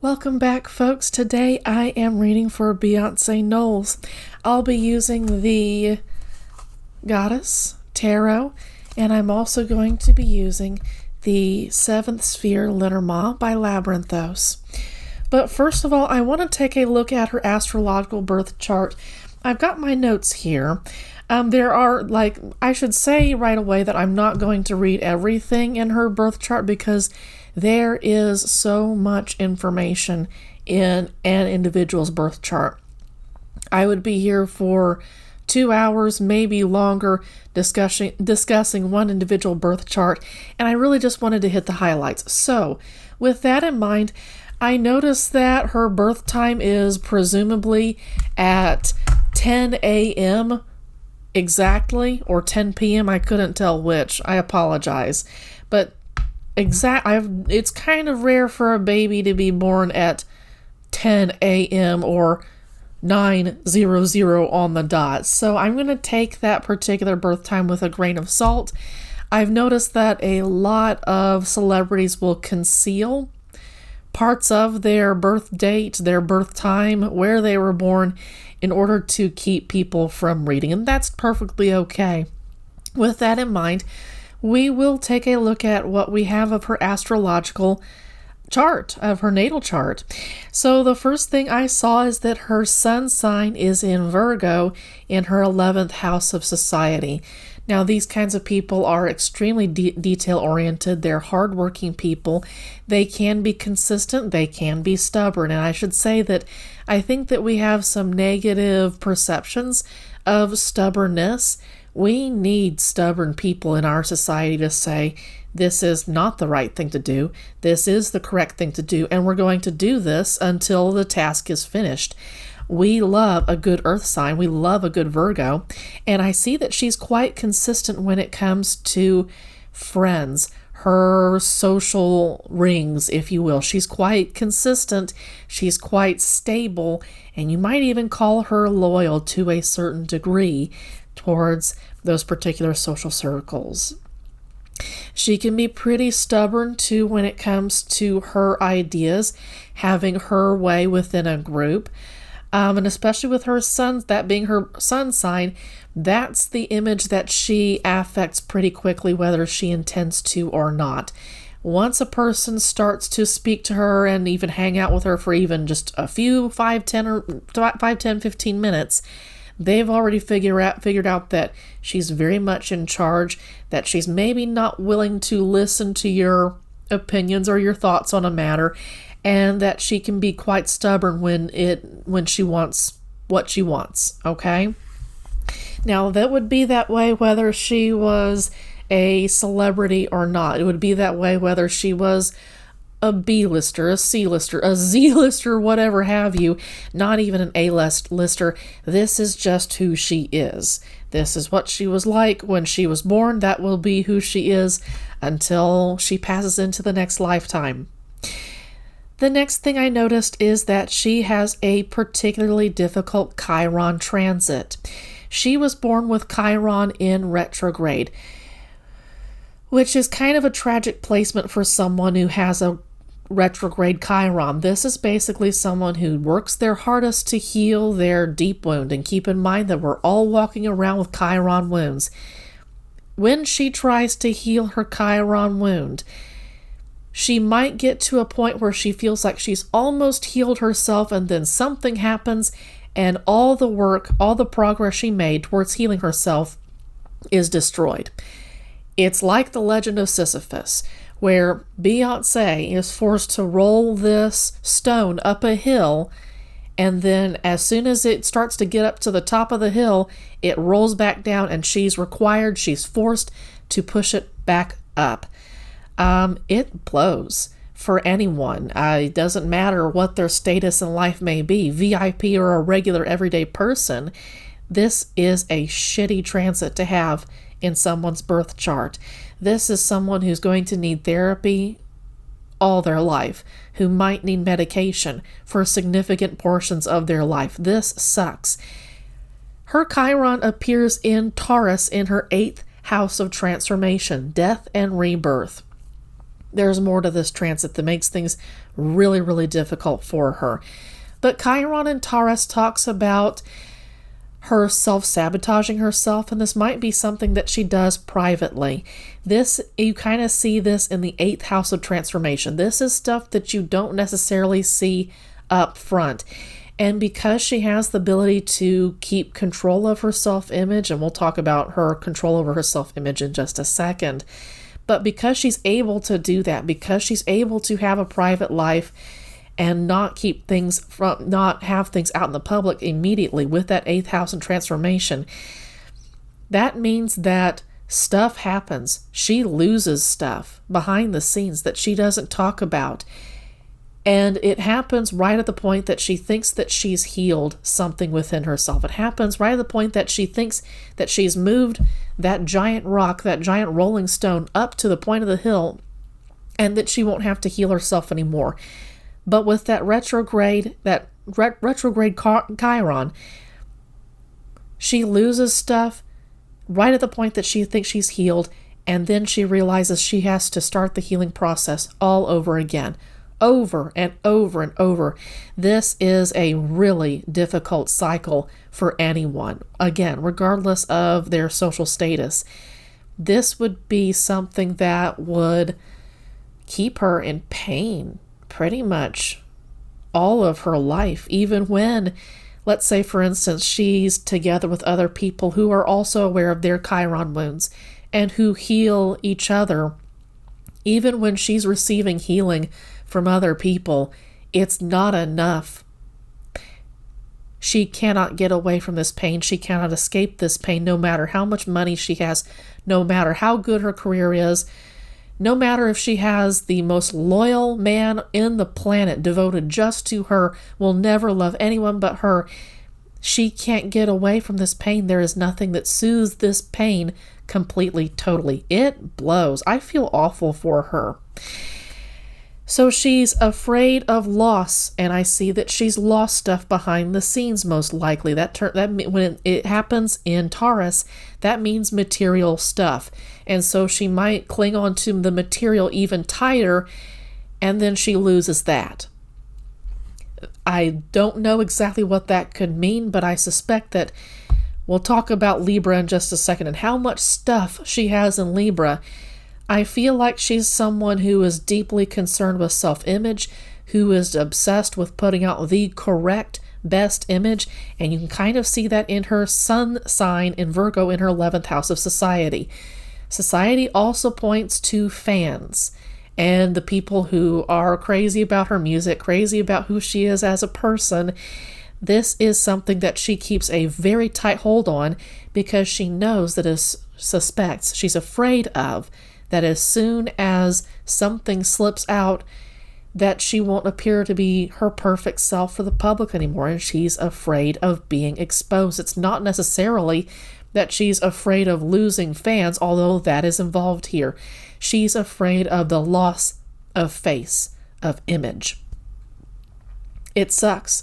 Welcome back, folks. Today I am reading for Beyoncé Knowles. I'll be using the Goddess Tarot, and I'm also going to be using the Seventh Sphere Lenormand by Labyrinthos. But first of all, I want to take a look at her astrological birth chart. I've got my notes here. There are, I should say right away that I'm not going to read everything in her birth chart because there is so much information in an individual's birth chart. I would be here for 2 hours, maybe longer, discussing one individual birth chart, and I really just wanted to hit the highlights. So, with that in mind, I noticed that her birth time is presumably at 10 a.m. exactly, or 10 p.m. I couldn't tell which. I apologize. But it's kind of rare for a baby to be born at 10 a.m. or 9:00 on the dot. So I'm going to take that particular birth time with a grain of salt. I've noticed that a lot of celebrities will conceal parts of their birth date, their birth time, where they were born, in order to keep people from reading, and that's perfectly okay. With that in mind, we will take a look at what we have of her astrological chart, of her natal chart. So the first thing I saw is that her sun sign is in Virgo in her 11th house of society. Now, these kinds of people are extremely detail-oriented. They're hardworking people. They can be consistent. They can be stubborn. And I should say that I think that we have some negative perceptions of stubbornness. We need stubborn people in our society to say, this is not the right thing to do. This is the correct thing to do. And we're going to do this until the task is finished. We love a good earth sign. We love a good Virgo. And I see that she's quite consistent when it comes to friends, her social rings, if you will. She's quite consistent. She's quite stable. And you might even call her loyal to a certain degree towards those particular social circles. She can be pretty stubborn too when it comes to her ideas, having her way within a group. And especially with her sun, that being her sun sign, that's the image that she affects pretty quickly, whether she intends to or not. Once a person starts to speak to her and even hang out with her for even just a few 15 minutes, they've already figured out that she's very much in charge, that she's maybe not willing to listen to your opinions or your thoughts on a matter, and that she can be quite stubborn when she wants what she wants, okay? Now, that would be that way whether she was a celebrity or not. It would be that way whether she was a B-lister, a C-lister, a Z-lister, whatever have you, not even an A-lister. This is just who she is. This is what she was like when she was born. That will be who she is until she passes into the next lifetime. The next thing I noticed is that she has a particularly difficult Chiron transit. She was born with Chiron in retrograde, which is kind of a tragic placement for someone who has a retrograde Chiron. This is basically someone who works their hardest to heal their deep wound, and keep in mind that we're all walking around with Chiron wounds. When she tries to heal her Chiron wound, she might get to a point where she feels like she's almost healed herself, and then something happens and all the work, all the progress she made towards healing herself is destroyed. It's like the legend of Sisyphus, where Beyoncé is forced to roll this stone up a hill, and then as soon as it starts to get up to the top of the hill, it rolls back down, and she's forced to push it back up. It blows for anyone. It doesn't matter what their status in life may be, VIP or a regular everyday person. This is a shitty transit to have in someone's birth chart. This is someone who's going to need therapy all their life, who might need medication for significant portions of their life. This sucks. Her Chiron appears in Taurus in her 8th house of transformation, death and rebirth. there's more to this transit that makes things really, really difficult for her. But Chiron in Taurus talks about her self-sabotaging herself, and this might be something that she does privately. This, you kind of see this in the 8th house of transformation. This is stuff that you don't necessarily see up front. And because she has the ability to keep control of her self-image, and we'll talk about her control over her self-image in just a second, but because she's able to do that, because she's able to have a private life and not have things out in the public immediately with that 8th house and transformation, that means that stuff happens. She loses stuff behind the scenes that she doesn't talk about. And it happens right at the point that she thinks that she's healed something within herself. It happens right at the point that she thinks that she's moved that giant rock, that giant rolling stone up to the point of the hill, and that she won't have to heal herself anymore. But with that retrograde Chiron, she loses stuff right at the point that she thinks she's healed, and then she realizes she has to start the healing process all over again. Over and over and over. This is a really difficult cycle for anyone. Again, regardless of their social status. This would be something that would keep her in pain pretty much all of her life. Even when, let's say for instance, she's together with other people who are also aware of their Chiron wounds and who heal each other. Even when she's receiving healing from other people, it's not enough. She cannot get away from this pain. She cannot escape this pain, no matter how much money she has, no matter how good her career is, no matter if she has the most loyal man in the planet devoted just to her, will never love anyone but her. She can't get away from this pain. There is nothing that soothes this pain completely, totally. It blows. I feel awful for her. So she's afraid of loss, and I see that she's lost stuff behind the scenes most likely. When it happens in Taurus, that means material stuff. And so she might cling on to the material even tighter, and then she loses that. I don't know exactly what that could mean, but I suspect that we'll talk about Libra in just a second and how much stuff she has in Libra. I feel like she's someone who is deeply concerned with self-image, who is obsessed with putting out the correct, best image, and you can kind of see that in her sun sign in Virgo in her 11th house of society. Society also points to fans and the people who are crazy about her music, crazy about who she is as a person. This is something that she keeps a very tight hold on because she knows that she's afraid of, that as soon as something slips out, that she won't appear to be her perfect self for the public anymore, and she's afraid of being exposed. It's not necessarily that she's afraid of losing fans, although that is involved here. She's afraid of the loss of face, of image. It sucks.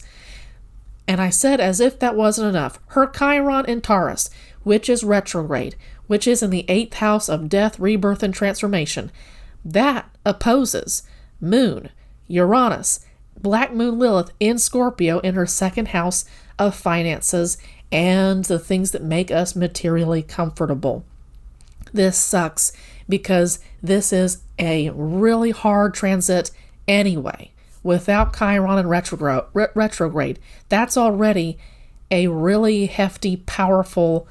And I said as if that wasn't enough. Her Chiron in Taurus, which is retrograde, which is in the 8th house of death, rebirth, and transformation, that opposes Moon, Uranus, Black Moon Lilith in Scorpio in her 2nd house of finances and the things that make us materially comfortable. This sucks because this is a really hard transit anyway. Without Chiron and retrograde, that's already a really hefty, powerful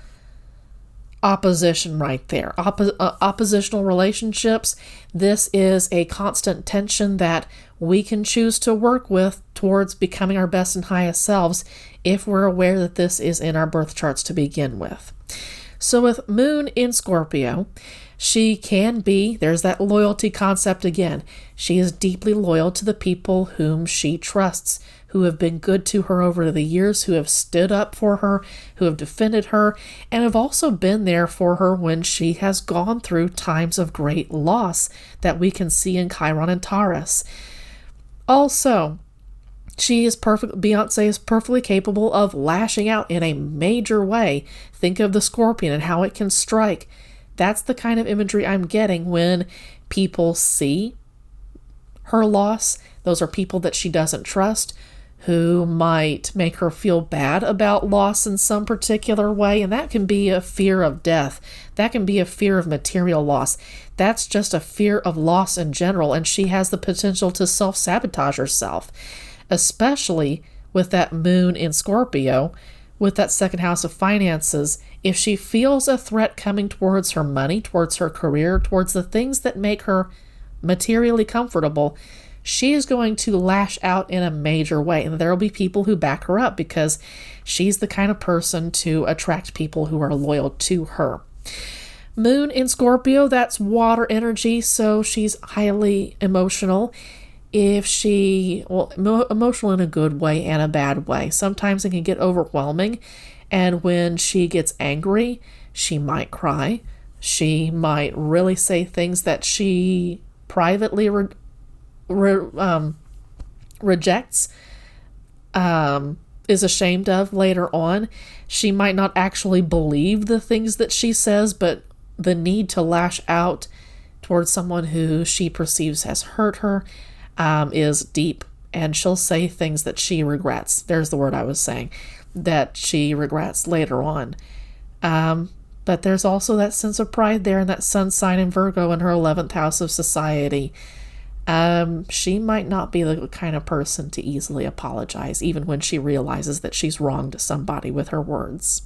opposition right there. Oppositional relationships. This is a constant tension that we can choose to work with towards becoming our best and highest selves if we're aware that this is in our birth charts to begin with. So with Moon in Scorpio, she can be, there's that loyalty concept again. She is deeply loyal to the people whom she trusts, who have been good to her over the years, who have stood up for her, who have defended her, and have also been there for her when she has gone through times of great loss that we can see in Chiron and Taurus. Also, Beyoncé is perfectly capable of lashing out in a major way. Think of the scorpion and how it can strike. That's the kind of imagery I'm getting when people see her loss. Those are people that she doesn't trust, who might make her feel bad about loss in some particular way. And that can be a fear of death. That can be a fear of material loss. That's just a fear of loss in general. And she has the potential to self-sabotage herself, especially with that moon in Scorpio, with that second house of finances. If she feels a threat coming towards her money, towards her career, towards the things that make her materially comfortable, she is going to lash out in a major way. And there will be people who back her up because she's the kind of person to attract people who are loyal to her. Moon in Scorpio, that's water energy, so she's highly emotional. Emotional in a good way and a bad way. Sometimes it can get overwhelming, and when she gets angry, she might cry. She might really say things that she privately rejects, is ashamed of later on. She might not actually believe the things that she says, but the need to lash out towards someone who she perceives has hurt her is deep, and she'll say things that she regrets. There's the word I was saying, that she regrets later on. But there's also that sense of pride there, and that sun sign in Virgo in her 11th house of society. She might not be the kind of person to easily apologize, even when she realizes that she's wronged somebody with her words.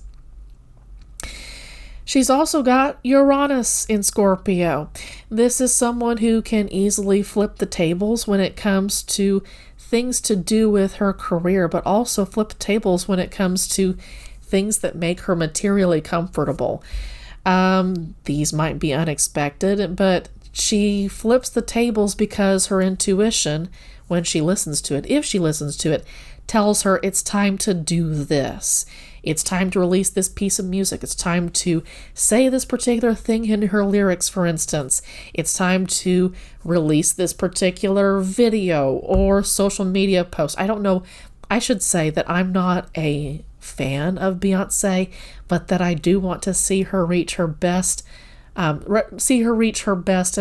She's also got Uranus in Scorpio. This is someone who can easily flip the tables when it comes to things to do with her career, but also flip the tables when it comes to things that make her materially comfortable. These might be unexpected, but she flips the tables because her intuition, when she listens to it, if she listens to it, tells her it's time to do this. It's time to release this piece of music. It's time to say this particular thing in her lyrics, for instance. It's time to release this particular video or social media post. I don't know. I should say that I'm not a fan of Beyoncé, but that I do want to see her reach her best, and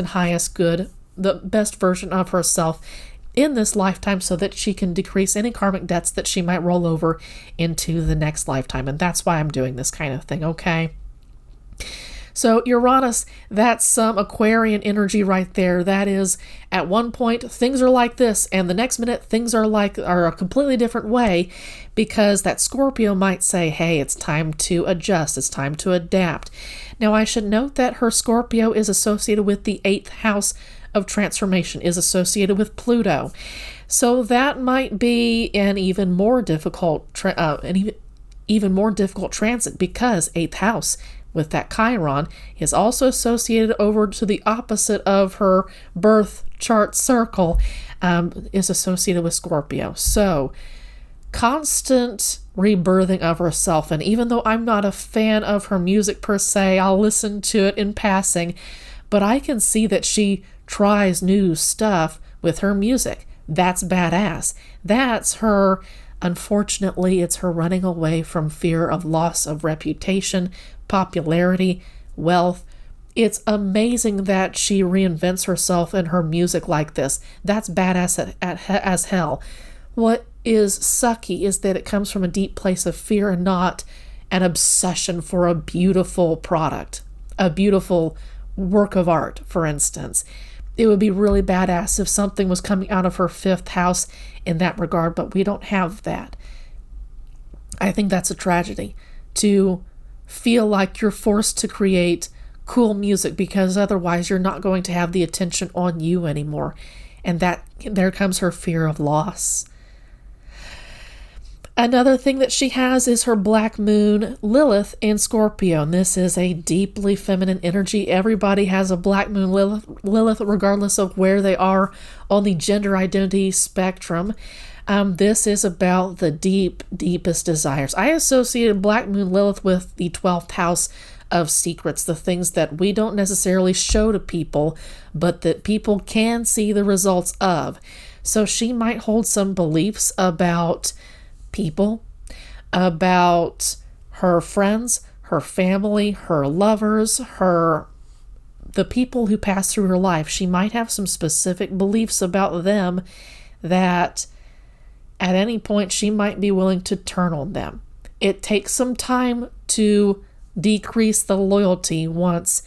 highest good, the best version of herself in this lifetime, so that she can decrease any karmic debts that she might roll over into the next lifetime. And that's why I'm doing this kind of thing, okay? So Uranus, that's some Aquarian energy right there. That is, at one point, things are like this, and the next minute, things are a completely different way, because that Scorpio might say, hey, it's time to adjust, it's time to adapt. Now, I should note that her Scorpio is associated with the 8th house of transformation, is associated with Pluto. So that might be an even more difficult transit, because 8th house with that Chiron is also associated over to the opposite of her birth chart circle, is associated with Scorpio. So constant rebirthing of herself. And even though I'm not a fan of her music per se, I'll listen to it in passing, but I can see that she tries new stuff with her music. That's badass. That's her, unfortunately, it's her running away from fear of loss of reputation, popularity, wealth. It's amazing that she reinvents herself in her music like this. That's badass as hell. What is sucky is that it comes from a deep place of fear and not an obsession for a beautiful product, a beautiful work of art, for instance. It would be really badass if something was coming out of her 5th house in that regard, but we don't have that. I think that's a tragedy, to feel like you're forced to create cool music because otherwise you're not going to have the attention on you anymore. And that there comes her fear of loss. Another thing that she has is her black moon Lilith in Scorpio, and this is a deeply feminine energy. Everybody has a black moon Lilith regardless of where they are on the gender identity spectrum. This is about the deepest desires. I associated black moon Lilith with the 12th house of secrets, the things that we don't necessarily show to people, but that people can see the results of. So she might hold some beliefs about people, about her friends, her family, her lovers, the the people who pass through her life, she might have some specific beliefs about them that at any point she might be willing to turn on them. It takes some time to decrease the loyalty once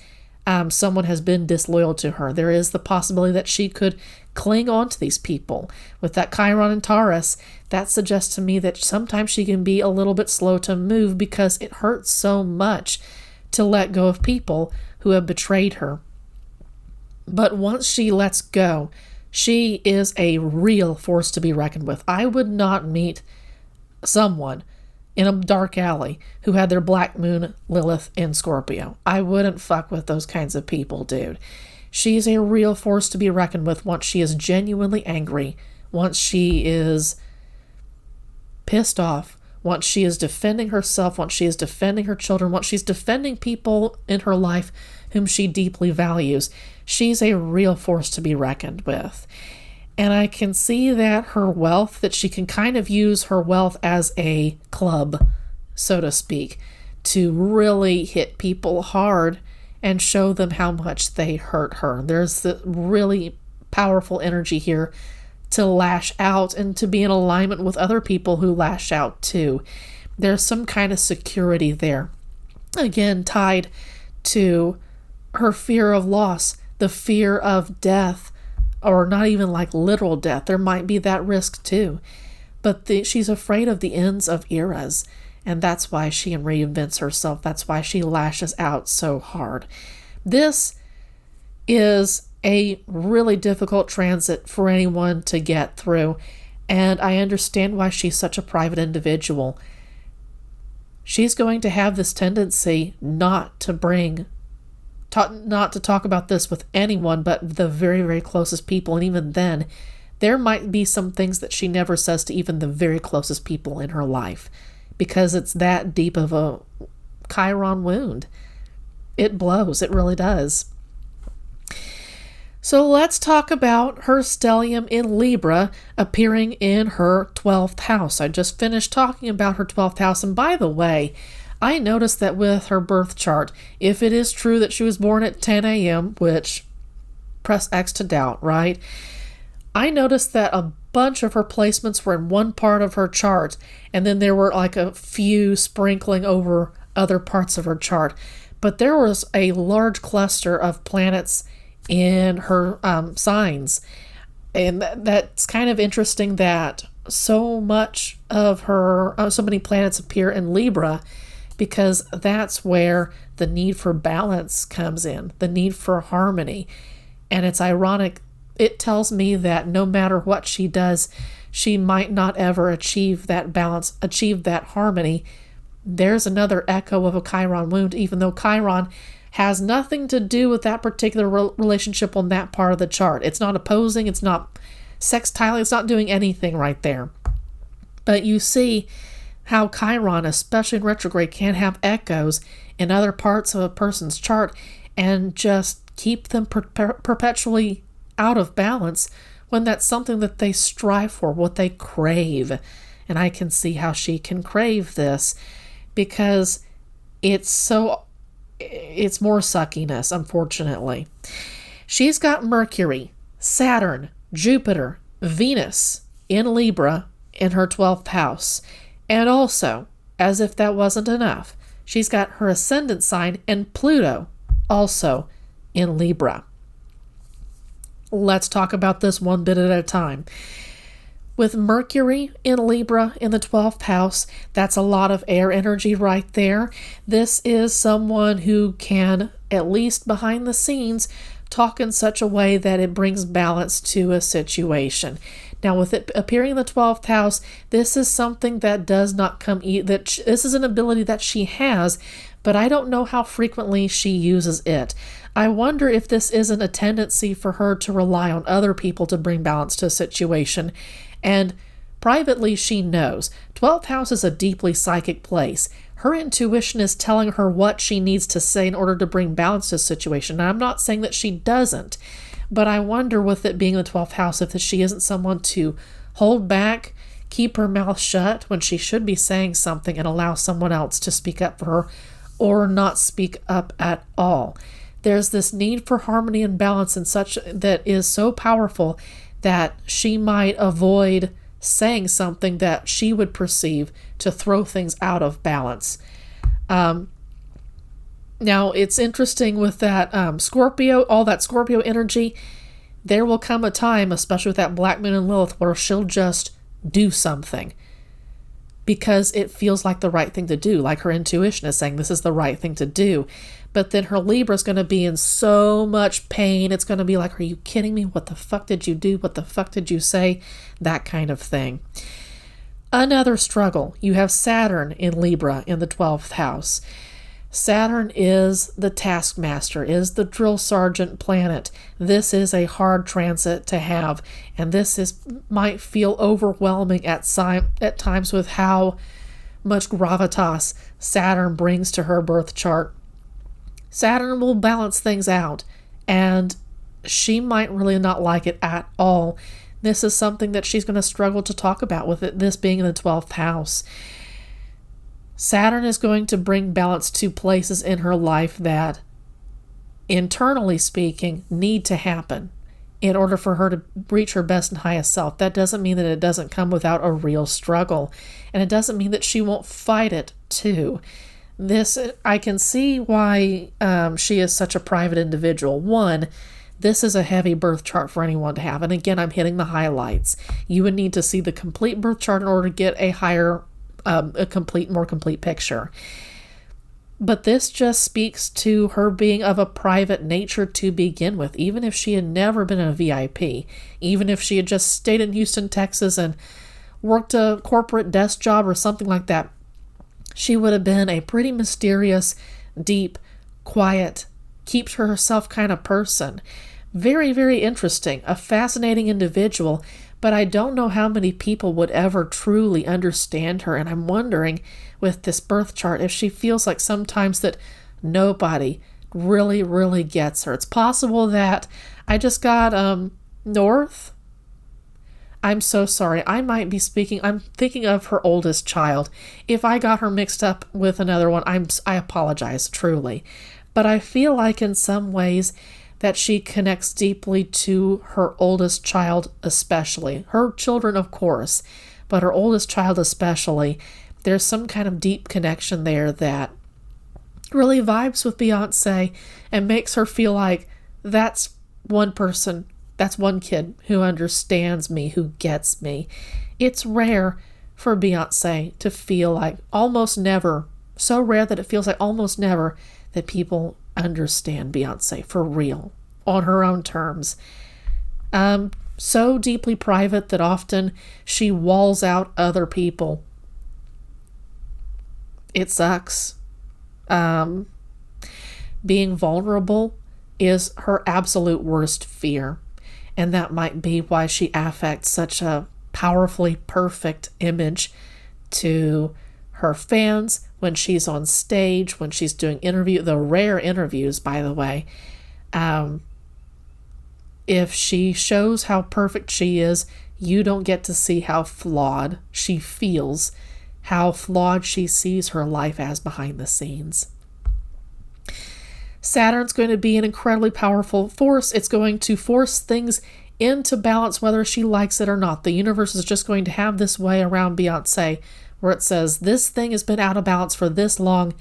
someone has been disloyal to her. There is the possibility that she could cling on to these people. With that Chiron and Taurus, that suggests to me that sometimes she can be a little bit slow to move because it hurts so much to let go of people who have betrayed her. But once she lets go, she is a real force to be reckoned with. I would not meet someone in a dark alley who had their black moon Lilith in Scorpio. I wouldn't fuck with those kinds of people, dude. She's a real force to be reckoned with once she is genuinely angry, once she is pissed off, once she is defending herself, once she is defending her children, once she's defending people in her life whom she deeply values. She's a real force to be reckoned with. And I can see that her wealth, that she can kind of use her wealth as a club, so to speak, to really hit people hard and show them how much they hurt her. There's the really powerful energy here to lash out and to be in alignment with other people who lash out too. There's some kind of security there. Again, tied to her fear of loss, the fear of death, or not even like literal death. There might be that risk too. But she's afraid of the ends of eras. And that's why she reinvents herself. That's why she lashes out so hard. This is a really difficult transit for anyone to get through. And I understand why she's such a private individual. She's going to have this tendency not to talk about this with anyone but the very, very closest people. And even then, there might be some things that she never says to even the very closest people in her life, because it's that deep of a Chiron wound. It blows. It really does. So let's talk about her stellium in Libra appearing in her 12th house. I just finished talking about her 12th house. And by the way, I noticed that with her birth chart, if it is true that she was born at 10 a.m., which press X to doubt, right? I noticed that a bunch of her placements were in one part of her chart, and then there were like a few sprinkling over other parts of her chart. But there was a large cluster of planets in her signs. And that's kind of interesting that so much of her, so many planets appear in Libra, because that's where the need for balance comes in, the need for harmony. And it's ironic. It tells me that no matter what she does, she might not ever achieve that balance, achieve that harmony. There's another echo of a Chiron wound, even though Chiron has nothing to do with that particular relationship on that part of the chart. It's not opposing, it's not sextiling, it's not doing anything right there. But you see how Chiron, especially in retrograde, can have echoes in other parts of a person's chart and just keep them perpetually out of balance when that's something that they strive for, what they crave. And I can see how she can crave this because it's more suckiness, unfortunately. She's got Mercury, Saturn, Jupiter, Venus in Libra in her 12th house. And also, as if that wasn't enough, she's got her ascendant sign and Pluto also in Libra. Let's talk about this one bit at a time. With Mercury in Libra in the 12th house, that's a lot of air energy right there. This is someone who can, at least behind the scenes, talk in such a way that it brings balance to a situation. Now, with it appearing in the 12th house, this is something that does not come, this is an ability that she has, but I don't know how frequently she uses it. I wonder if this isn't a tendency for her to rely on other people to bring balance to a situation. And privately, she knows 12th house is a deeply psychic place. Her intuition is telling her what she needs to say in order to bring balance to a situation. Now, I'm not saying that she doesn't, but I wonder, with it being the 12th house, if she isn't someone to hold back, keep her mouth shut when she should be saying something and allow someone else to speak up for her, or not speak up at all. There's this need for harmony and balance and such that is so powerful that she might avoid saying something that she would perceive to throw things out of balance. Now, it's interesting with that Scorpio, all that Scorpio energy, there will come a time, especially with that Black Moon and Lilith, where she'll just do something because it feels like the right thing to do, like her intuition is saying this is the right thing to do. But then her Libra is going to be in so much pain. It's going to be like, are you kidding me? What the fuck did you do? What the fuck did you say? That kind of thing. Another struggle. You have Saturn in Libra in the 12th house. Saturn is the taskmaster, is the drill sergeant planet. This is a hard transit to have, and might feel overwhelming at times with how much gravitas Saturn brings to her birth chart. Saturn will balance things out, and she might really not like it at all. This is something that she's going to struggle to talk about with it, this being in the 12th house. Saturn is going to bring balance to places in her life that, internally speaking, need to happen in order for her to reach her best and highest self. That doesn't mean that it doesn't come without a real struggle, and it doesn't mean that she won't fight it too. I can see why she is such a private individual. One, this is a heavy birth chart for anyone to have, and again, I'm hitting the highlights. You would need to see the complete birth chart in order to get a more complete picture. But this just speaks to her being of a private nature to begin with. Even if she had never been a VIP, even if she had just stayed in Houston, Texas and worked a corporate desk job or something like that, she would have been a pretty mysterious, deep, quiet, keeps to herself kind of person. Very, very interesting, a fascinating individual, but I don't know how many people would ever truly understand her, and I'm wondering with this birth chart if she feels like sometimes that nobody really, really gets her. It's possible that I just got North. I'm so sorry. I'm thinking of her oldest child. If I got her mixed up with another one, I apologize, truly. But I feel like in some ways that she connects deeply to her oldest child especially. Her children, of course, but her oldest child especially. There's some kind of deep connection there that really vibes with Beyoncé and makes her feel like that's one person, that's one kid who understands me, who gets me. It's rare for Beyoncé to feel like almost never, so rare that it feels like almost never that people understand Beyoncé for real, on her own terms. So deeply private that often she walls out other people. It sucks. Being vulnerable is her absolute worst fear. And that might be why she affects such a powerfully perfect image to her fans when she's on stage, when she's doing the rare interviews, by the way. If she shows how perfect she is, you don't get to see how flawed she feels, how flawed she sees her life as behind the scenes. Saturn's going to be an incredibly powerful force. It's going to force things into balance whether she likes it or not. The universe is just going to have this way around Beyoncé where it says this thing has been out of balance for this long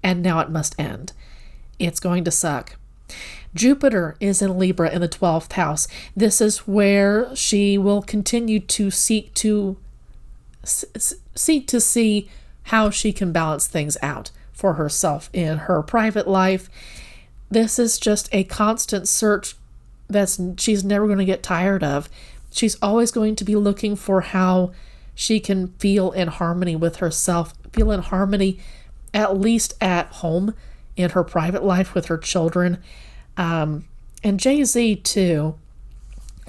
and now it must end. It's going to suck. Jupiter is in Libra in the 12th house. This is where she will continue to seek to see how she can balance things out for herself in her private life. This is just a constant search that she's never going to get tired of. She's always going to be looking for how she can feel in harmony with herself, feel in harmony at least at home in her private life with her children. And Jay-Z too.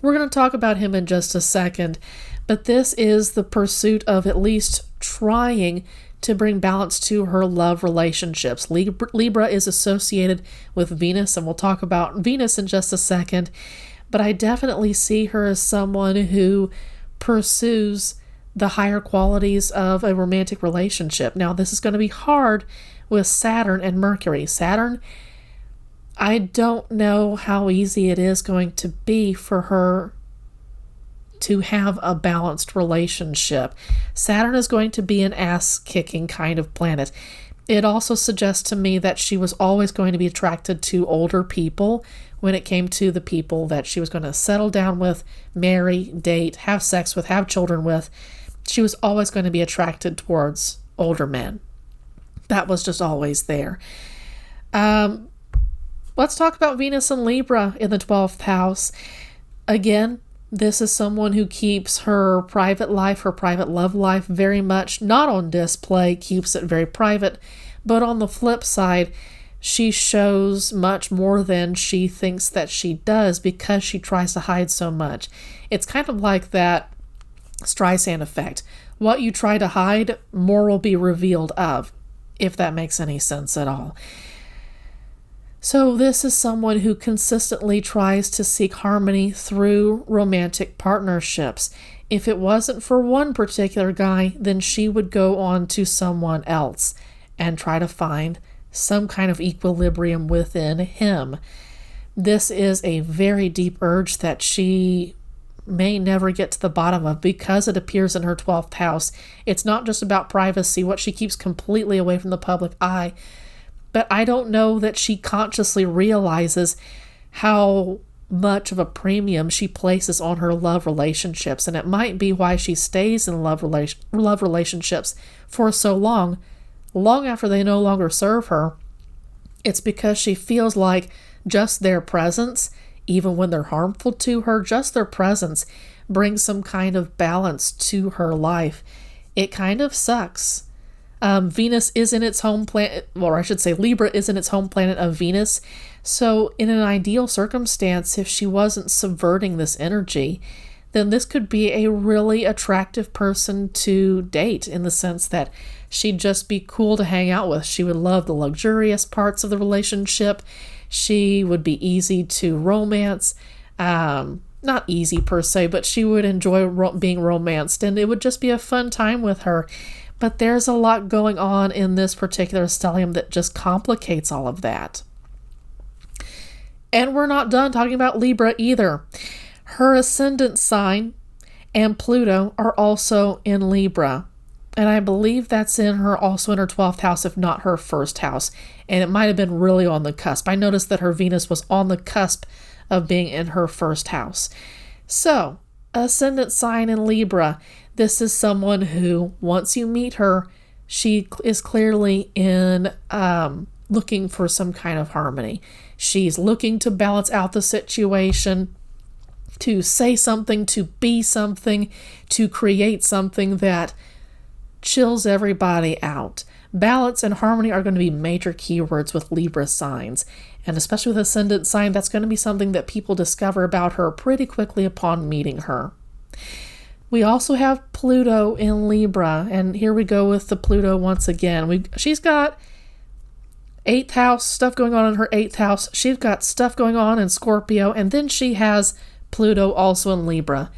We're going to talk about him in just a second, but this is the pursuit of at least trying to bring balance to her love relationships. Libra is associated with Venus, and we'll talk about Venus in just a second, but I definitely see her as someone who pursues the higher qualities of a romantic relationship. Now, this is going to be hard with Saturn and Mercury. Saturn I don't know how easy it is going to be for her to have a balanced relationship. Saturn is going to be an ass-kicking kind of planet. It also suggests to me that she was always going to be attracted to older people when it came to the people that she was going to settle down with, marry, date, have sex with, have children with. She was always going to be attracted towards older men. That was just always there. Let's talk about Venus and Libra in the 12th house. Again, this is someone who keeps her private life, her private love life very much not on display, keeps it very private. But on the flip side, she shows much more than she thinks that she does because she tries to hide so much. It's kind of like that Streisand effect. What you try to hide, more will be revealed of, if that makes any sense at all. So this is someone who consistently tries to seek harmony through romantic partnerships. If it wasn't for one particular guy, then she would go on to someone else and try to find some kind of equilibrium within him. This is a very deep urge that she may never get to the bottom of because it appears in her 12th house. It's not just about privacy, what she keeps completely away from the public eye. But I don't know that she consciously realizes how much of a premium she places on her love relationships. And it might be why she stays in love relationships for so long after they no longer serve her. It's because she feels like just their presence, even when they're harmful to her, just their presence brings some kind of balance to her life. It kind of sucks. Venus is in its home planet, or I should say Libra is in its home planet of Venus. So in an ideal circumstance, if she wasn't subverting this energy, then this could be a really attractive person to date in the sense that she'd just be cool to hang out with. She would love the luxurious parts of the relationship. She would be easy to romance. Not easy per se, but she would enjoy being romanced, and it would just be a fun time with her. But there's a lot going on in this particular stellium that just complicates all of that. And we're not done talking about Libra either. Her ascendant sign and Pluto are also in Libra. And I believe that's also in her 12th house, if not her first house. And it might have been really on the cusp. I noticed that her Venus was on the cusp of being in her first house. So, ascendant sign in Libra. This is someone who, once you meet her, she is clearly in looking for some kind of harmony. She's looking to balance out the situation, to say something, to be something, to create something that chills everybody out. Balance and harmony are going to be major keywords with Libra signs. And especially with ascendant sign, that's going to be something that people discover about her pretty quickly upon meeting her. We also have Pluto in Libra, and here we go with the Pluto once again. She's got 8th house stuff going on in her 8th house. She's got stuff going on in Scorpio, and then she has Pluto also in Libra.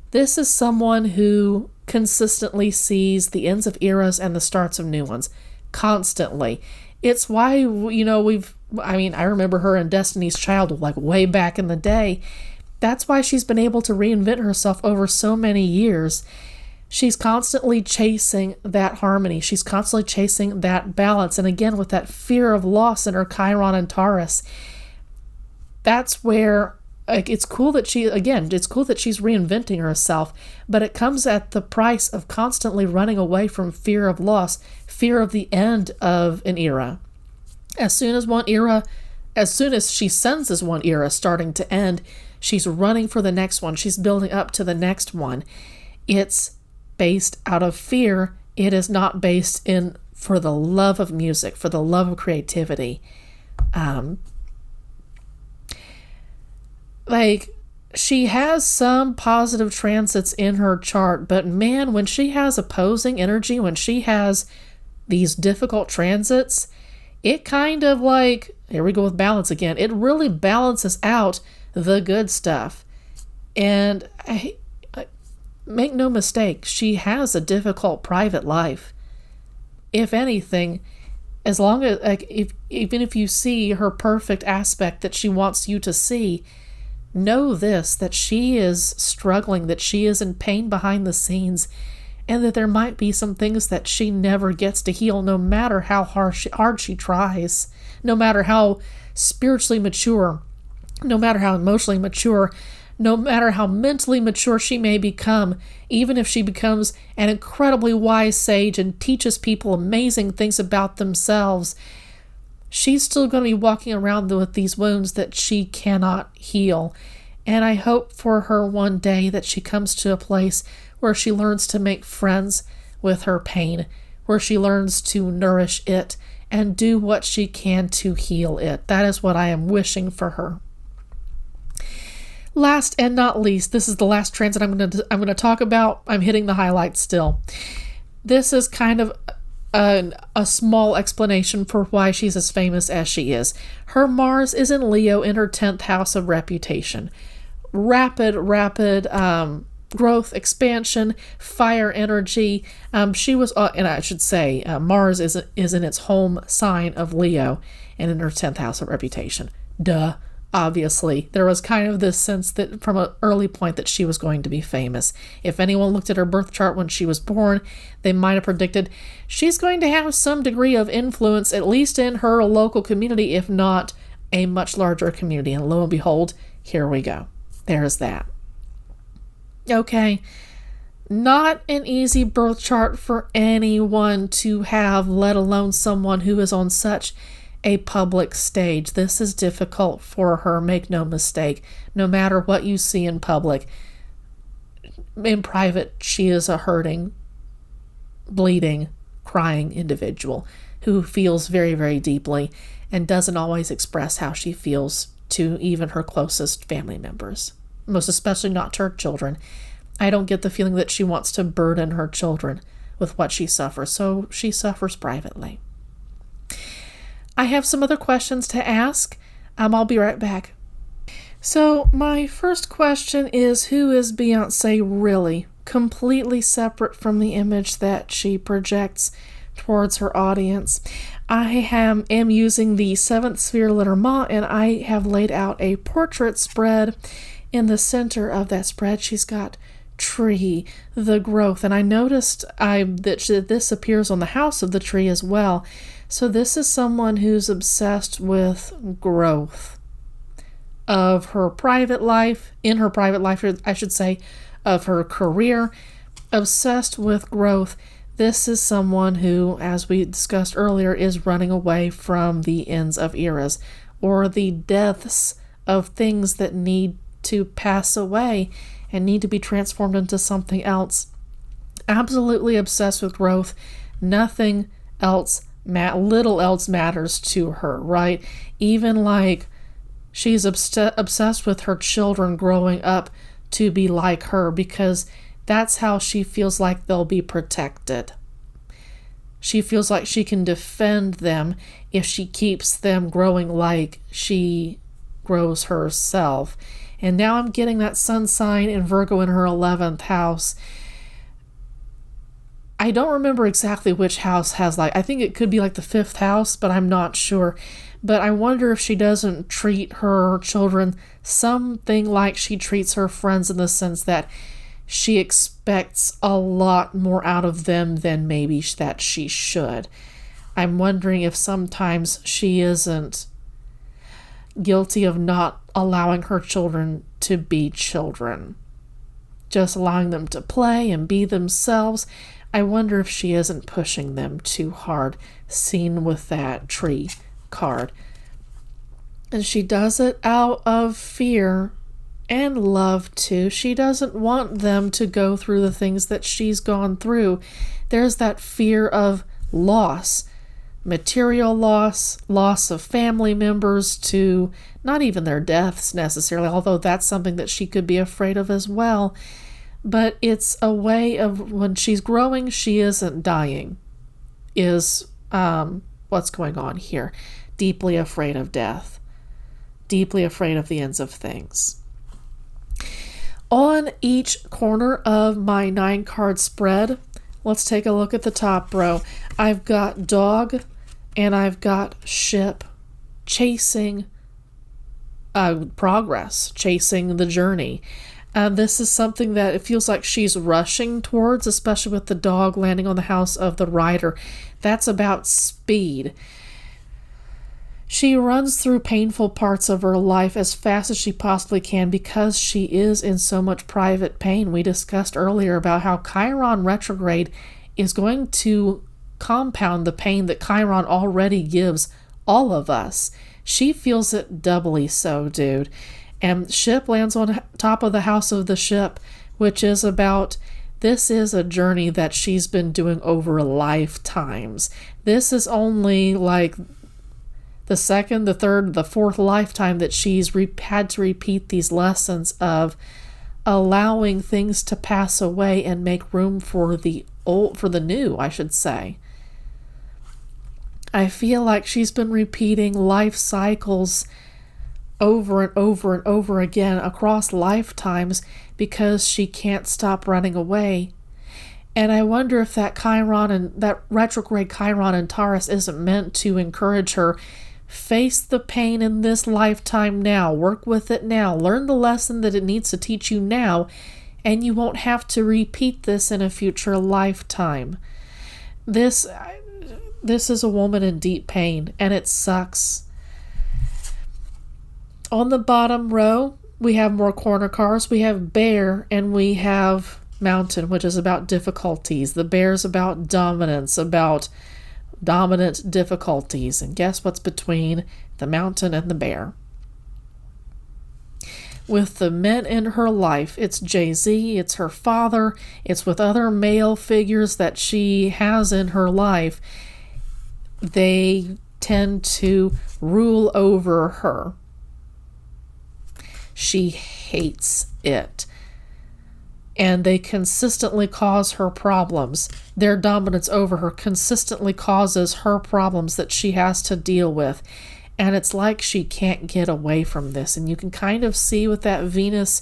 This is someone who consistently sees the ends of eras and the starts of new ones. Constantly. It's why, I remember her in Destiny's Child, like way back in the day. That's why she's been able to reinvent herself over so many years. She's constantly chasing that harmony. She's constantly chasing that balance. And again, with that fear of loss in her Chiron and Taurus, that's where it's cool that she's reinventing herself, but it comes at the price of constantly running away from fear of loss, fear of the end of an era. As soon as she senses one era starting to end, she's running for the next one. She's building up to the next one. It's based out of fear. It is not based in for the love of music, for the love of creativity. She has some positive transits in her chart, but man, when she has opposing energy, when she has these difficult transits, it kind of here we go with balance again. It really balances out the good stuff. And make no mistake, she has a difficult private life. If anything, as long as, like, even if you see her perfect aspect that she wants you to see, know this, that she is struggling, that she is in pain behind the scenes, and that there might be some things that she never gets to heal, no matter how hard she tries, no matter how spiritually mature, no matter how emotionally mature, no matter how mentally mature she may become. Even if she becomes an incredibly wise sage and teaches people amazing things about themselves, she's still going to be walking around with these wounds that she cannot heal. And I hope for her one day that she comes to a place where she learns to make friends with her pain, where she learns to nourish it and do what she can to heal it. That is what I am wishing for her. Last and not least, this is the last transit I'm going to talk about. I'm hitting the highlights still. This is kind of a small explanation for why she's as famous as she is. Her Mars is in Leo in her 10th house of reputation. Rapid growth, expansion, fire energy. She was, and I should say, Mars is in its home sign of Leo and in her 10th house of reputation. Duh. Obviously, there was kind of this sense that from an early point that she was going to be famous. If anyone looked at her birth chart when she was born, they might have predicted she's going to have some degree of influence, at least in her local community, if not a much larger community. And lo and behold, here we go. There's that. Okay, not an easy birth chart for anyone to have, let alone someone who is on such a public stage. This is difficult for her, make no mistake. No matter what you see in public, in private, she is a hurting, bleeding, crying individual who feels very, very deeply and doesn't always express how she feels to even her closest family members, most especially not to her children. I don't get the feeling that she wants to burden her children with what she suffers, so she suffers privately. I have some other questions to ask. I'll be right back. So my first question is, who is Beyoncé really? Completely separate from the image that she projects towards her audience. I am using the 7th sphere Lenormand, and I have laid out a portrait spread. In the center of that spread, she's got tree, the growth, and I noticed that this appears on the house of the tree as well. So this is someone who's obsessed with growth of her private life, in her private life, I should say, of her career, obsessed with growth. This is someone who, as we discussed earlier, is running away from the ends of eras or the deaths of things that need to pass away and need to be transformed into something else. Absolutely obsessed with growth. Nothing else little else matters to her, right? Even like she's obsessed with her children growing up to be like her, because that's how she feels like they'll be protected. She feels like she can defend them if she keeps them growing like she grows herself. And now I'm getting that sun sign in Virgo in her 11th house. I don't remember exactly which house has, I think it could be like the 5th house, but I'm not sure. But I wonder if she doesn't treat her children something like she treats her friends, in the sense that she expects a lot more out of them than maybe that she should. I'm wondering if sometimes she isn't guilty of not allowing her children to be children, just allowing them to play and be themselves. I wonder if she isn't pushing them too hard, seen with that tree card. And she does it out of fear and love too. She doesn't want them to go through the things that she's gone through. There's that fear of loss, material loss, loss of family members, to not even their deaths necessarily, although that's something that she could be afraid of as well. But it's a way of, when she's growing, she isn't dying, is what's going on here. Deeply afraid of death. Deeply afraid of the ends of things. On each corner of my 9-card spread, let's take a look at the top row. I've got dog, and I've got Ship chasing progress, chasing the journey. This is something that it feels like she's rushing towards, especially with the dog landing on the house of the rider. That's about speed. She runs through painful parts of her life as fast as she possibly can because she is in so much private pain. We discussed earlier about how Chiron retrograde is going to compound the pain that Chiron already gives all of us. She feels it doubly so, dude. And Ship lands on top of the house of the ship, which is about, this is a journey that she's been doing over lifetimes. This is only like the second, the third, the fourth lifetime that she's had to repeat these lessons of allowing things to pass away and make room for the old, for the new, I should say. I feel like she's been repeating life cycles over and over and over again across lifetimes because she can't stop running away. And I wonder if that Chiron and that retrograde Chiron in Taurus isn't meant to encourage her. Face the pain in this lifetime now. Work with it now. Learn the lesson that it needs to teach you now, and you won't have to repeat this in a future lifetime. This is a woman in deep pain, and it sucks. On the bottom row, we have more corner cards. We have Bear and we have Mountain, which is about difficulties. The Bear's about dominance, about dominant difficulties. And guess what's between the Mountain and the Bear? With the men in her life, it's Jay-Z, it's her father, it's with other male figures that she has in her life. They tend to rule over her. She hates it. And they consistently cause her problems. Their dominance over her consistently causes her problems that she has to deal with. And it's like she can't get away from this. And you can kind of see with that Venus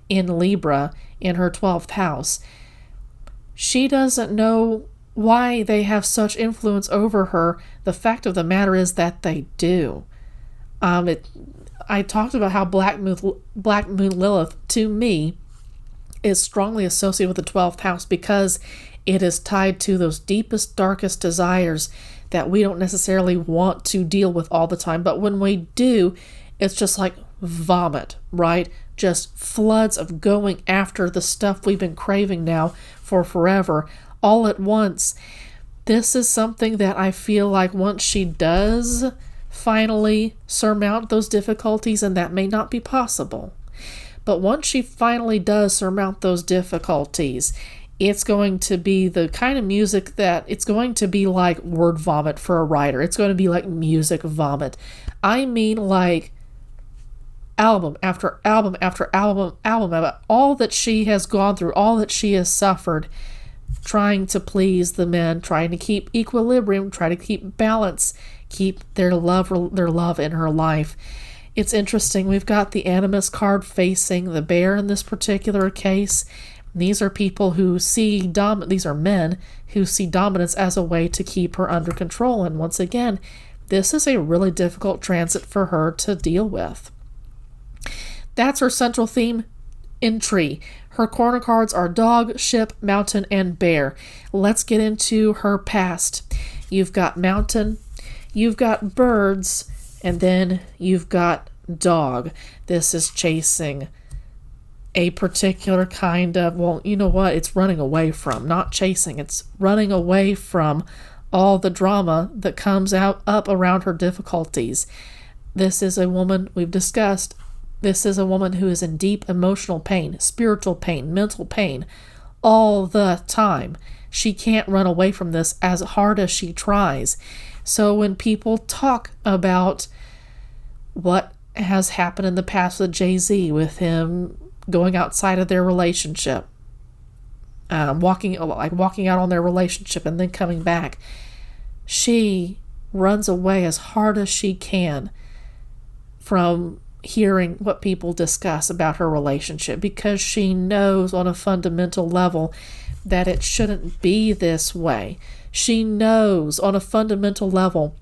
in Libra in her 12th house. She doesn't know why they have such influence over her. The fact of the matter is that they do. I talked about how Black Moon Lilith, to me, is strongly associated with the 12th house because it is tied to those deepest, darkest desires that we don't necessarily want to deal with all the time. But when we do, it's just like vomit, right? Just floods of going after the stuff we've been craving now for forever, all at once. This is something that I feel like once she does finally surmount those difficulties, and that may not be possible, but once she finally does surmount those difficulties, it's going to be the kind of music that it's going to be like word vomit for a writer. It's going to be like music vomit. I mean, like album after album after album about all that she has gone through, all that she has suffered, trying to please the men, trying to keep equilibrium, try to keep balance, keep their love in her life. It's interesting. We've got the Animus card facing the Bear in this particular case. These are people who see these are men who see dominance as a way to keep her under control. And once again, this is a really difficult transit for her to deal with. That's her central theme entry. Her corner cards are Dog, Ship, Mountain, and Bear. Let's get into her past. You've got Mountain, you've got Birds, and then you've got Dog. This is chasing a particular kind of, well, you know what? It's running away from, not chasing. It's running away from all the drama that comes up around her difficulties. This is a woman, we've discussed, this is a woman who is in deep emotional pain, spiritual pain, mental pain, all the time. She can't run away from this as hard as she tries. So when people talk about what has happened in the past with Jay-Z, with him going outside of their relationship, walking out on their relationship and then coming back, she runs away as hard as she can from hearing what people discuss about her relationship, because she knows on a fundamental level that it shouldn't be this way. She knows on a fundamental level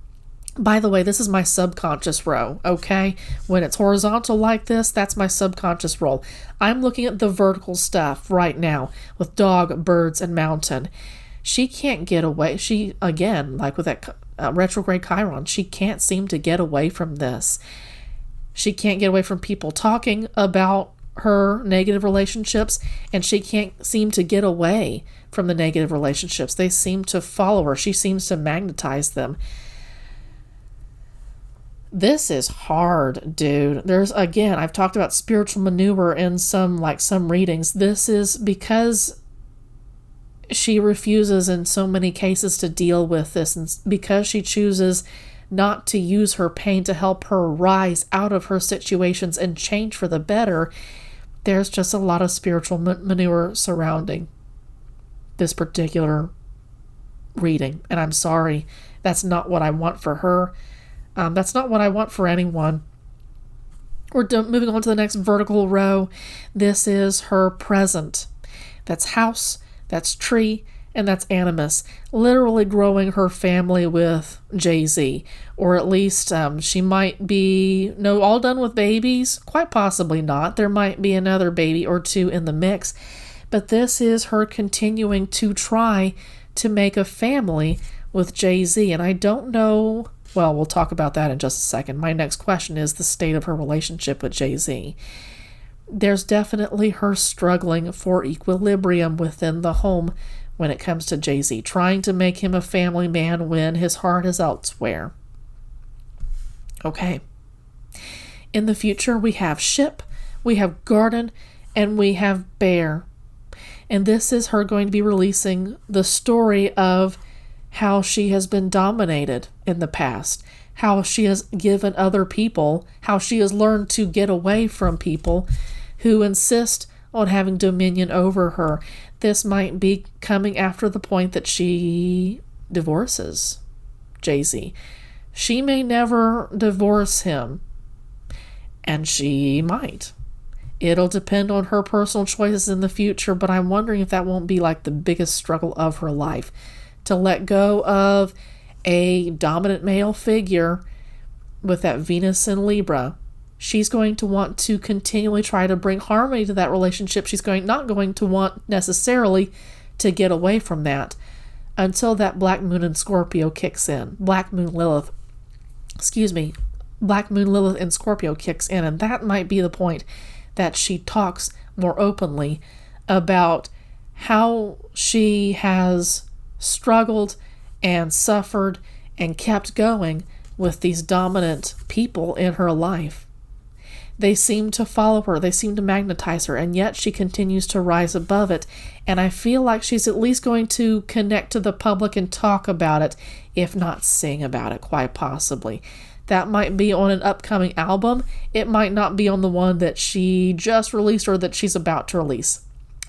By the way, this is my subconscious row, okay? When it's horizontal like this, that's my subconscious role. I'm looking at the vertical stuff right now with dog, birds, and mountain. She can't get away. She, again, like with that retrograde Chiron, she can't seem to get away from this. She can't get away from people talking about her negative relationships, and she can't seem to get away from the negative relationships. They seem to follow her. She seems to magnetize them. This is hard, dude. There's, again, I've talked about spiritual manure in some readings. This is because she refuses in so many cases to deal with this, and because she chooses not to use her pain to help her rise out of her situations and change for the better. There's just a lot of spiritual manure surrounding this particular reading. And I'm sorry, that's not what I want for her. That's not what I want for anyone. We're moving on to the next vertical row. This is her present. That's house, that's tree, and that's animus. Literally growing her family with Jay-Z. Or at least she might be, all done with babies? Quite possibly not. There might be another baby or two in the mix. But this is her continuing to try to make a family with Jay-Z. And I don't know, well, we'll talk about that in just a second. My next question is the state of her relationship with Jay-Z. There's definitely her struggling for equilibrium within the home when it comes to Jay-Z, trying to make him a family man when his heart is elsewhere. Okay. In the future, we have ship, we have garden, and we have bear. And this is her going to be releasing the story of how she has been dominated in the past, how she has given other people, how she has learned to get away from people who insist on having dominion over her. This might be coming after the point that she divorces Jay-Z. She may never divorce him, and she might. It'll depend on her personal choices in the future, but I'm wondering if that won't be like the biggest struggle of her life, to let go of a dominant male figure with that Venus in Libra. She's going to want to continually try to bring harmony to that relationship. She's not going to want necessarily to get away from that until that Black Moon in Scorpio kicks in. Black Moon Lilith in Scorpio kicks in, and that might be the point that she talks more openly about how she has struggled and suffered and kept going with these dominant people in her life. They seem to follow her, they seem to magnetize her, and yet she continues to rise above it. And I feel like she's at least going to connect to the public and talk about it, if not sing about it, quite possibly. That might be on an upcoming album. It might not be on the one that she just released or that she's about to release.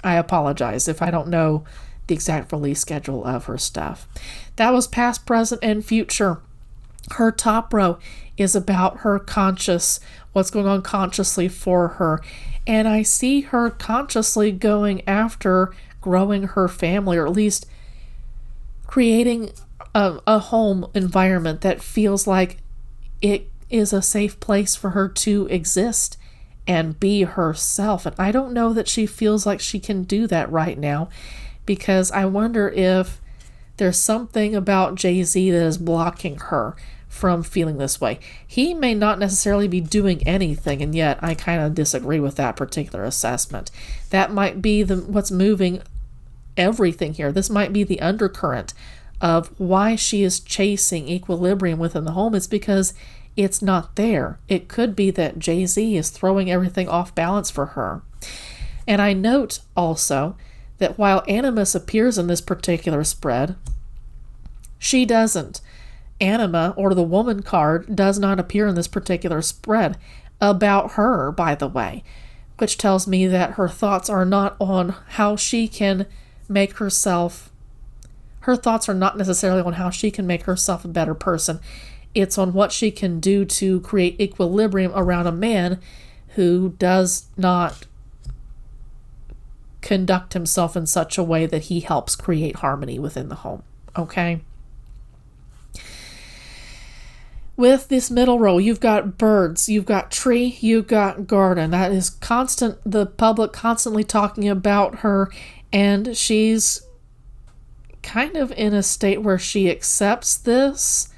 I apologize if I don't know the exact release schedule of her stuff. That was past, present, and future. Her top row is about her conscious, what's going on consciously for her. And I see her consciously going after growing her family, or at least creating a home environment that feels like it is a safe place for her to exist and be herself. And I don't know that she feels like she can do that right now, because I wonder if there's something about Jay-Z that is blocking her from feeling this way. He may not necessarily be doing anything, and yet I kind of disagree with that particular assessment. That might be what's moving everything here. This might be the undercurrent of why she is chasing equilibrium within the home. It's because it's not there. It could be that Jay-Z is throwing everything off balance for her. And I note also that while Animus appears in this particular spread, she doesn't. Anima, or the woman card, does not appear in this particular spread about her, by the way, which tells me that her thoughts are not on how she can make herself, her thoughts are not necessarily on how she can make herself a better person. It's on what she can do to create equilibrium around a man who does not conduct himself in such a way that he helps create harmony within the home. Okay? With this middle row, you've got birds, you've got tree, you've got garden. That is constant, the public constantly talking about her, and she's kind of in a state where she accepts this,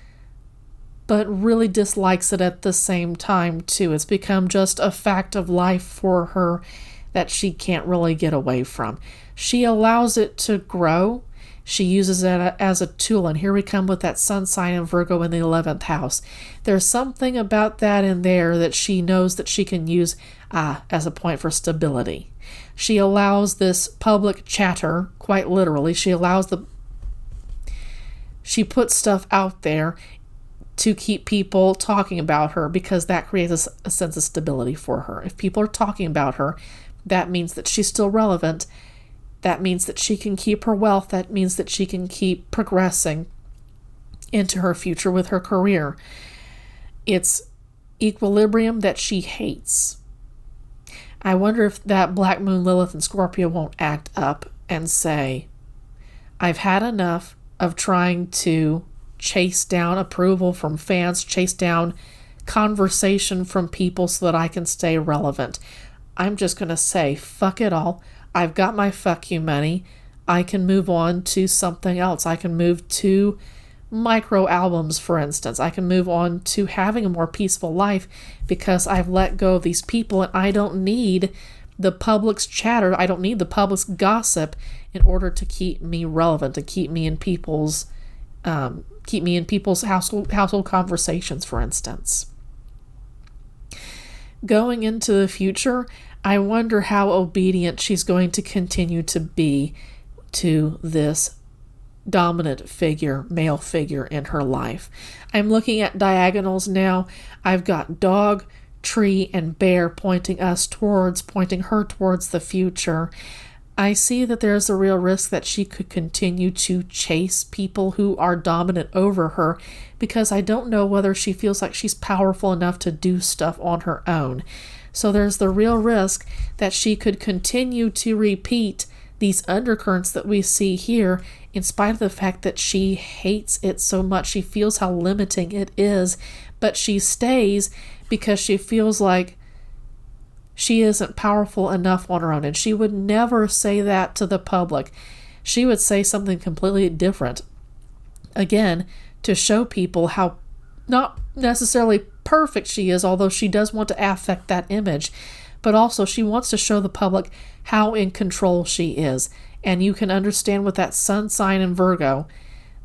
but really dislikes it at the same time, too. It's become just a fact of life for her that she can't really get away from. She allows it to grow. She uses it as a tool, and here we come with that sun sign in Virgo in the 11th house. There's something about that in there that she knows that she can use as a point for stability. She allows this public chatter, quite literally. She puts stuff out there to keep people talking about her, because that creates a sense of stability for her. If people are talking about her, that means that she's still relevant. That means that she can keep her wealth. That means that she can keep progressing into her future with her career. It's equilibrium that she hates. I wonder if that Black Moon Lilith in Scorpio won't act up and say, I've had enough of trying to chase down approval from fans, chase down conversation from people so that I can stay relevant. I'm just going to say, fuck it all. I've got my fuck you money. I can move on to something else. I can move to micro albums, for instance. I can move on to having a more peaceful life because I've let go of these people, and I don't need the public's chatter. I don't need the public's gossip in order to keep me relevant, to keep me in people's household conversations, for instance. Going into the future, I wonder how obedient she's going to continue to be to this dominant figure, male figure in her life. I'm looking at diagonals now. I've got dog, tree, and bear pointing her towards the future. I see that there's a real risk that she could continue to chase people who are dominant over her, because I don't know whether she feels like she's powerful enough to do stuff on her own. So there's the real risk that she could continue to repeat these undercurrents that we see here, in spite of the fact that she hates it so much. She feels how limiting it is, but she stays because she feels like she isn't powerful enough on her own. And she would never say that to the public. She would say something completely different. Again, to show people how not necessarily perfect she is, although she does want to affect that image, but also she wants to show the public how in control she is. And you can understand with that sun sign in Virgo,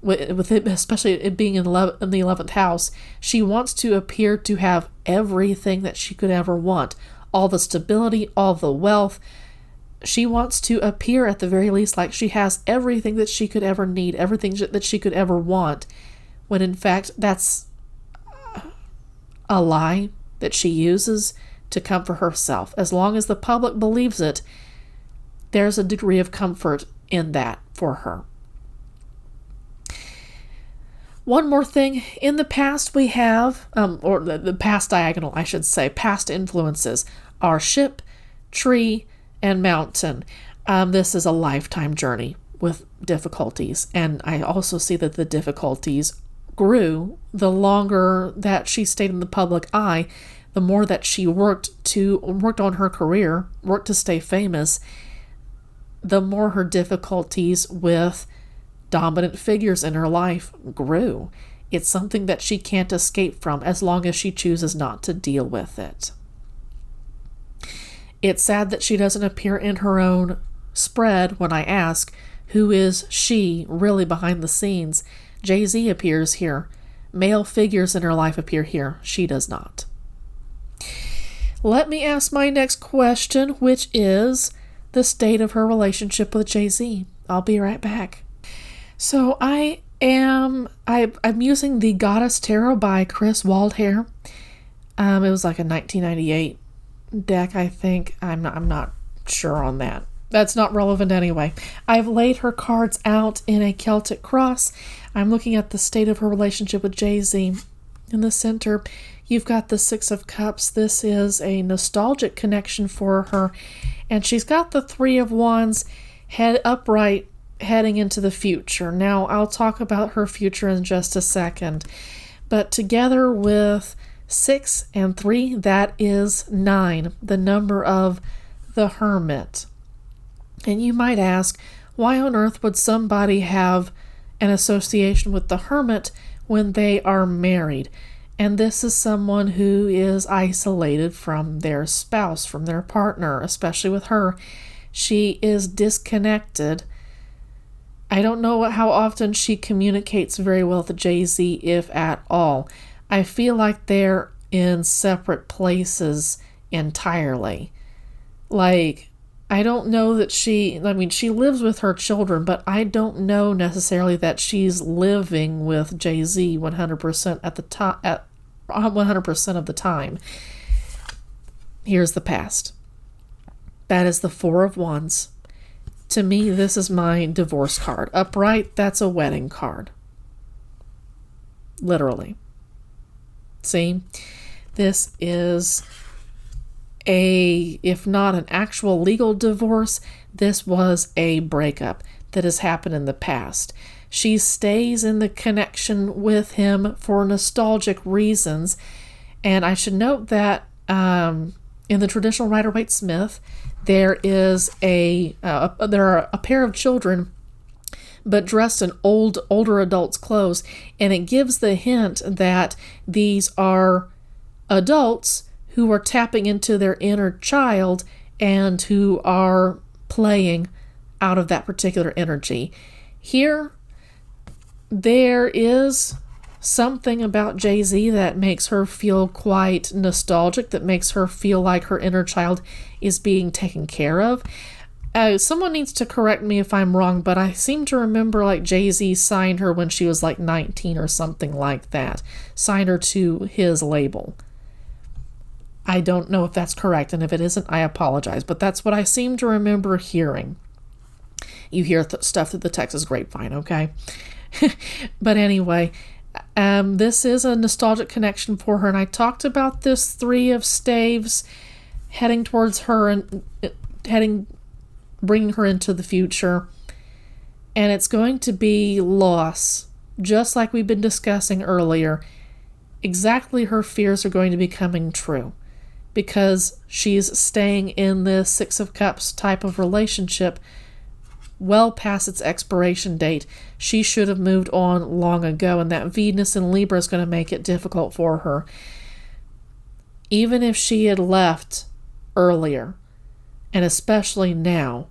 with it, especially it being in the 11th house, she wants to appear to have everything that she could ever want. All the stability, all the wealth. She wants to appear at the very least like she has everything that she could ever need, everything that she could ever want, when in fact that's a lie that she uses to comfort herself. As long as the public believes it, there's a degree of comfort in that for her. One more thing. In the past we have, or the past diagonal, I should say, past influences are ship, tree, and mountain. This is a lifetime journey with difficulties. And I also see that the difficulties grew the longer that she stayed in the public eye, the more that she worked on her career, worked to stay famous, the more her difficulties with dominant figures in her life grew. It's something that she can't escape from as long as she chooses not to deal with it. It's sad that she doesn't appear in her own spread when I ask, who is she really behind the scenes? Jay-Z appears here. Male figures in her life appear here. She does not. Let me ask my next question, which is the state of her relationship with Jay-Z. I'll be right back. So I'm using the Goddess Tarot by Chris Waldhair. It was like a 1998 deck, I think. I'm not sure on that. That's not relevant anyway. I've laid her cards out in a Celtic cross. I'm looking at the state of her relationship with Jay-Z. In the center, you've got the Six of Cups. This is a nostalgic connection for her. And she's got the Three of Wands head upright, heading into the future. Now, I'll talk about her future in just a second. But together with 6 and 3, that is 9, the number of the Hermit. And you might ask, why on earth would somebody have an association with the Hermit when they are married? And this is someone who is isolated from their spouse, from their partner, especially with her. She is disconnected. I don't know how often she communicates very well with Jay-Z, if at all. I feel like they're in separate places entirely. Like, I don't know that she lives with her children, but I don't know necessarily that she's living with Jay-Z 100% at the time, at 100% of the time. Here's the past. That is the 4 of Wands. To me, this is my divorce card. Upright, that's a wedding card. Literally. See? This is if not an actual legal divorce, this was a breakup that has happened in the past. She stays in the connection with him for nostalgic reasons. And I should note that in the traditional Rider-Waite-Smith, there are a pair of children, but dressed in older adults' clothes, and it gives the hint that these are adults who are tapping into their inner child and who are playing out of that particular energy. Here, there is something about Jay-Z that makes her feel quite nostalgic, that makes her feel like her inner child is being taken care of. Someone needs to correct me if I'm wrong, but I seem to remember like Jay-Z signed her when she was like 19 or something like that. Signed her to his label. I don't know if that's correct, and if it isn't, I apologize, but that's what I seem to remember hearing. You hear stuff through the Texas grapevine, okay? But anyway, this is a nostalgic connection for her, and I talked about this 3 of staves heading towards her and bringing her into the future, and it's going to be loss, just like we've been discussing earlier. Exactly, her fears are going to be coming true because she's staying in this 6 of Cups type of relationship well past its expiration date. She should have moved on long ago, and that Venus in Libra is going to make it difficult for her. Even if she had left earlier, and especially now,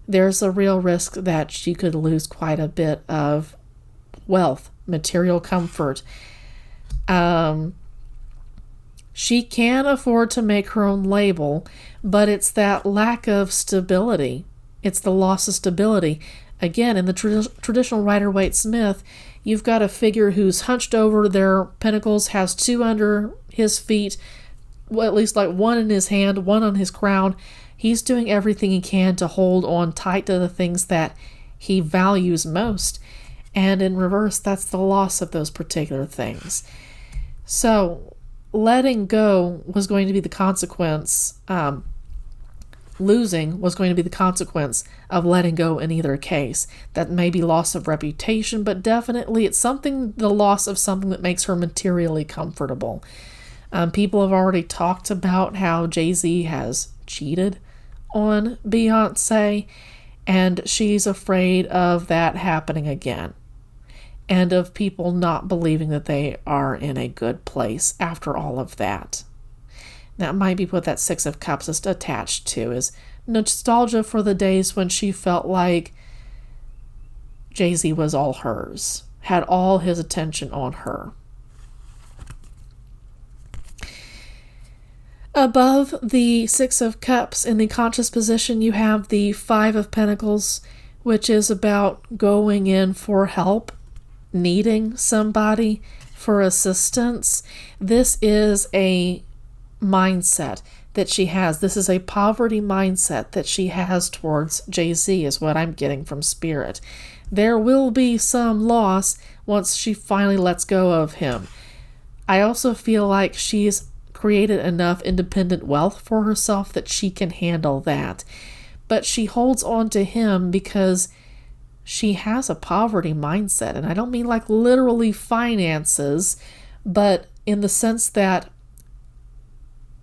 there's a real risk that she could lose quite a bit of wealth, material comfort. She can afford to make her own label, but it's that lack of stability. It's the loss of stability. Again, in the traditional Rider-Waite-Smith, you've got a figure who's hunched over their pinnacles, has 2 under his feet, well, at least like 1 in his hand, 1 on his crown. He's doing everything he can to hold on tight to the things that he values most. And in reverse, that's the loss of those particular things. So letting go was going to be the consequence. Losing was going to be the consequence of letting go in either case. That may be loss of reputation, but definitely it's the loss of something that makes her materially comfortable. People have already talked about how Jay-Z has cheated on Beyoncé, and she's afraid of that happening again, and of people not believing that they are in a good place after all of that. That might be what that 6 of Cups is attached to, is nostalgia for the days when she felt like Jay-Z was all hers, had all his attention on her. Above the 6 of Cups in the conscious position, you have the 5 of Pentacles, which is about going in for help, needing somebody for assistance. This is a mindset that she has. This is a poverty mindset that she has towards Jay-Z, is what I'm getting from Spirit. There will be some loss once she finally lets go of him. I also feel like she's created enough independent wealth for herself that she can handle that. But she holds on to him because she has a poverty mindset. And I don't mean like literally finances, but in the sense that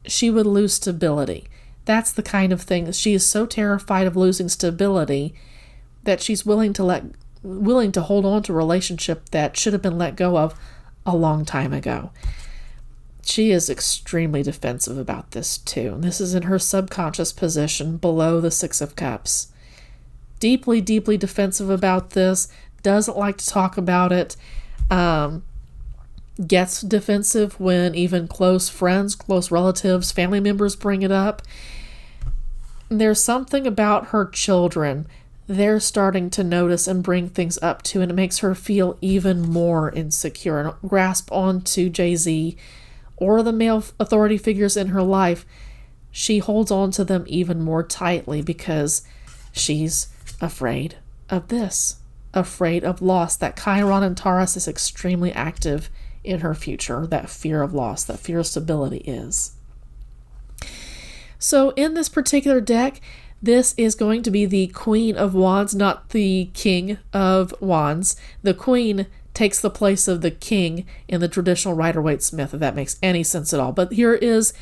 she would lose stability. That's the kind of thing. She is so terrified of losing stability that she's willing to hold on to a relationship that should have been let go of a long time ago. She is extremely defensive about this too. This is in her subconscious position below the Six of Cups. Deeply, deeply defensive about this. Doesn't like to talk about it. Gets defensive when even close friends, close relatives, family members bring it up. There's something about her children they're starting to notice and bring things up to, and it makes her feel even more insecure and grasp onto Jay-Z or the male authority figures in her life. She holds on to them even more tightly because she's afraid of this, afraid of loss. That Chiron and Taurus is extremely active in her future. That fear of loss, that fear of stability is. So in this particular deck, this is going to be the Queen of Wands, not the King of Wands. The Queen takes the place of the King in the traditional Rider-Waite-Smith, if that makes any sense at all. But here is,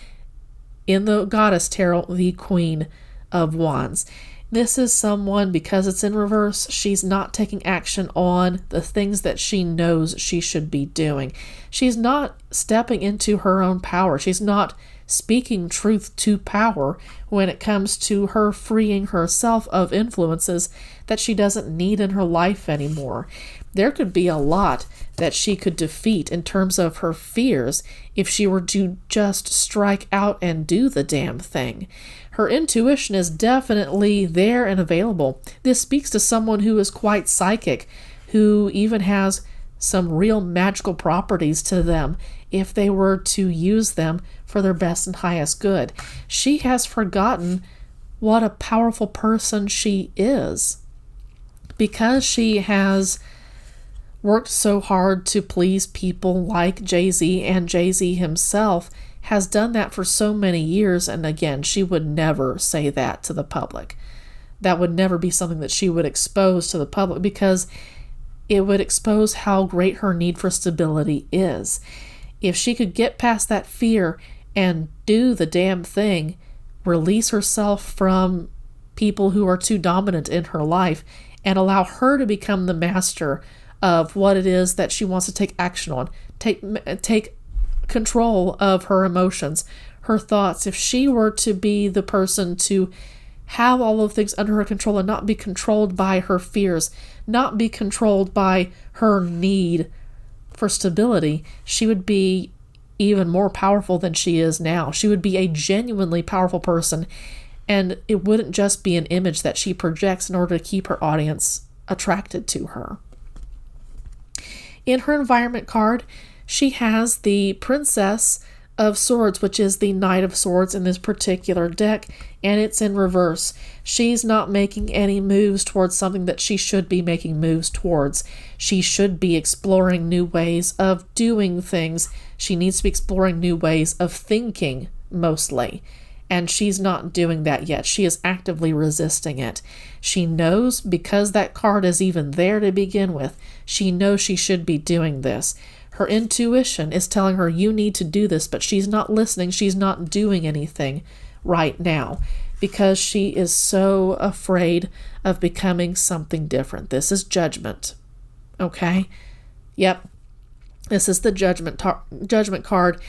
in the Goddess Tarot, the Queen of Wands. This is someone, because it's in reverse, she's not taking action on the things that she knows she should be doing. She's not stepping into her own power. She's not speaking truth to power when it comes to her freeing herself of influences that she doesn't need in her life anymore. There could be a lot that she could defeat in terms of her fears if she were to just strike out and do the damn thing. Her intuition is definitely there and available. This speaks to someone who is quite psychic, who even has some real magical properties to them if they were to use them for their best and highest good. She has forgotten what a powerful person she is because she has worked so hard to please people like Jay-Z, and Jay-Z himself has done that for so many years. And again, she would never say that to the public. That would never be something that she would expose to the public because it would expose how great her need for stability is. If she could get past that fear and do the damn thing, release herself from people who are too dominant in her life and allow her to become the master of what it is that she wants to take action on, take control of her emotions, her thoughts. If she were to be the person to have all of things under her control and not be controlled by her fears, not be controlled by her need for stability, she would be even more powerful than she is now. She would be a genuinely powerful person, and it wouldn't just be an image that she projects in order to keep her audience attracted to her. In her environment card, she has the Princess of Swords, which is the Knight of Swords in this particular deck, and it's in reverse. She's not making any moves towards something that she should be making moves towards. She should be exploring new ways of doing things. She needs to be exploring new ways of thinking, mostly. And she's not doing that yet. She is actively resisting it. She knows, because that card is even there to begin with, she knows she should be doing this. Her intuition is telling her, you need to do this, but she's not listening. She's not doing anything right now because she is so afraid of becoming something different. This is Judgment. Okay? Yep. This is the Judgment card.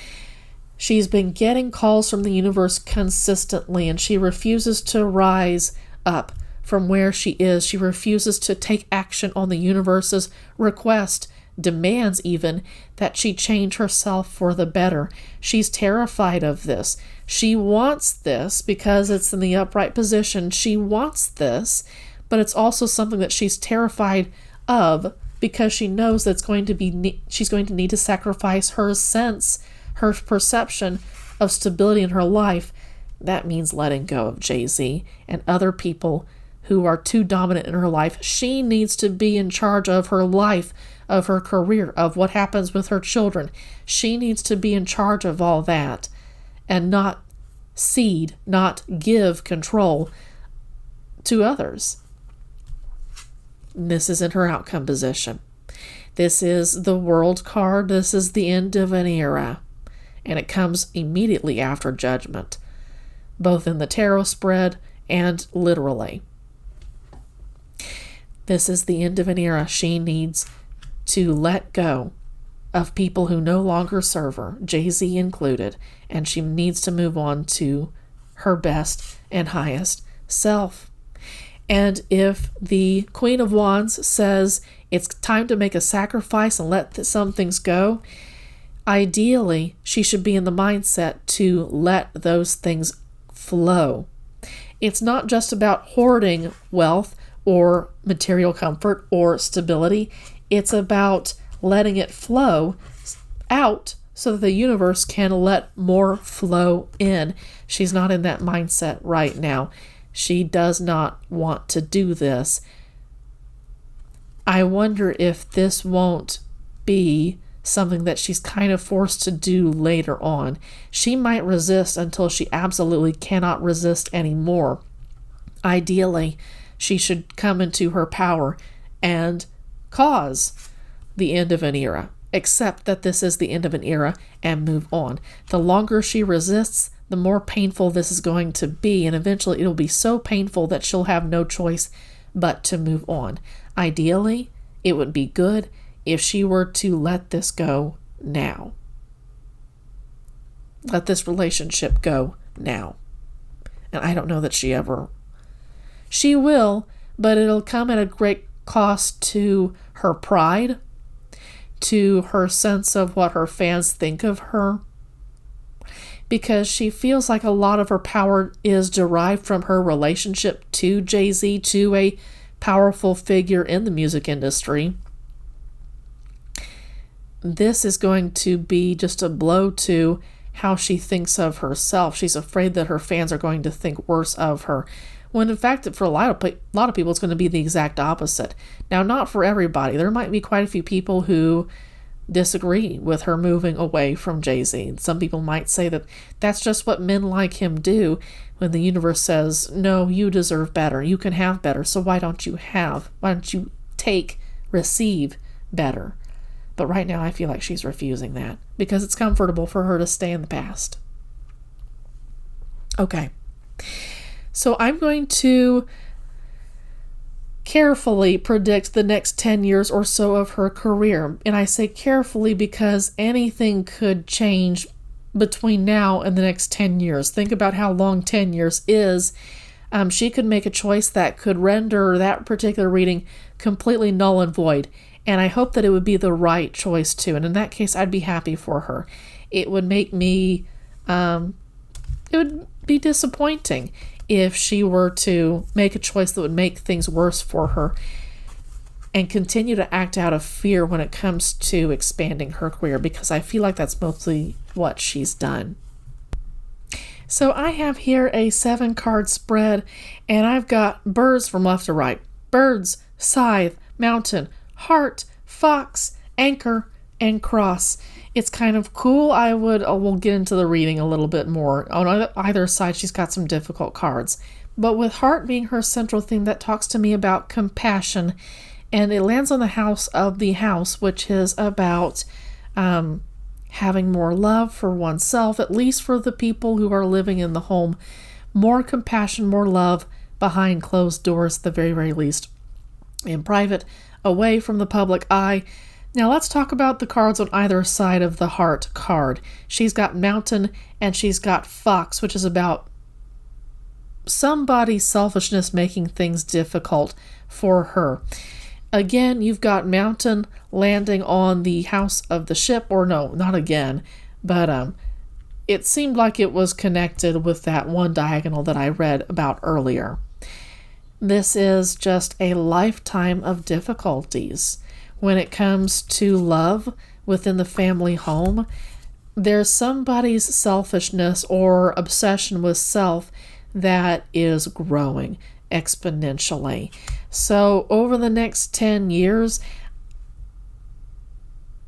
She's been getting calls from the universe consistently, and she refuses to rise up from where she is. She refuses to take action on the universe's request, demands even that she change herself for the better. She's terrified of this. She wants this because it's in the upright position. She wants this, but it's also something that she's terrified of because she knows that she's going to need to sacrifice her sense, her perception of stability in her life. That means letting go of Jay-Z and other people who are too dominant in her life. She needs to be in charge of her life, of her career, of what happens with her children. She needs to be in charge of all that and not cede, not give control to others. And this is in her outcome position. This is the World card. This is the end of an era. And it comes immediately after Judgment, both in the tarot spread and literally. This is the end of an era. She needs to let go of people who no longer serve her, Jay-Z included, and she needs to move on to her best and highest self. And if the Queen of Wands says it's time to make a sacrifice and let some things go, ideally, she should be in the mindset to let those things flow. It's not just about hoarding wealth or material comfort or stability. It's about letting it flow out so that the universe can let more flow in. She's not in that mindset right now. She does not want to do this. I wonder if this won't be something that she's kind of forced to do later on. She might resist until she absolutely cannot resist anymore. Ideally, she should come into her power and cause the end of an era. Accept that this is the end of an era and move on. The longer she resists, the more painful this is going to be, and eventually it'll be so painful that she'll have no choice but to move on. Ideally, it would be good if she were to let this go now. Let this relationship go now. And I don't know that she will, but it'll come at a great cost to her pride, to her sense of what her fans think of her, because she feels like a lot of her power is derived from her relationship to Jay-Z, to a powerful figure in the music industry. This is going to be just a blow to how she thinks of herself. She's afraid that her fans are going to think worse of her, when in fact, for a lot of people, it's going to be the exact opposite. Now, not for everybody. There might be quite a few people who disagree with her moving away from Jay-Z. Some people might say that that's just what men like him do, when the universe says, no, you deserve better. You can have better. So why don't you receive better? But right now I feel like she's refusing that because it's comfortable for her to stay in the past. Okay. So I'm going to carefully predict the next 10 years or so of her career. And I say carefully because anything could change between now and the next 10 years. Think about how long 10 years is. She could make a choice that could render that particular reading completely null and void. And I hope that it would be the right choice too. And in that case, I'd be happy for her. It would make me, it would be disappointing if she were to make a choice that would make things worse for her and continue to act out of fear when it comes to expanding her career, because I feel like that's mostly what she's done. So I have here a 7-card spread, and I've got birds from left to right. Birds, scythe, mountain, heart, fox, anchor, and cross. It's kind of cool. We'll get into the reading a little bit more. On either side, she's got some difficult cards. But with heart being her central theme, that talks to me about compassion. And it lands on the house of the house, which is about having more love for oneself, at least for the people who are living in the home. More compassion, more love behind closed doors, at the very, very least. In private, away from the public eye. Now let's talk about the cards on either side of the heart card. She's got mountain and she's got fox, which is about somebody's selfishness making things difficult for her. Again, you've got mountain landing on the house of the ship, or no, not again, but it seemed like it was connected with that one diagonal that I read about earlier. This is just a lifetime of difficulties. When it comes to love within the family home, there's somebody's selfishness or obsession with self that is growing exponentially. So over the next 10 years,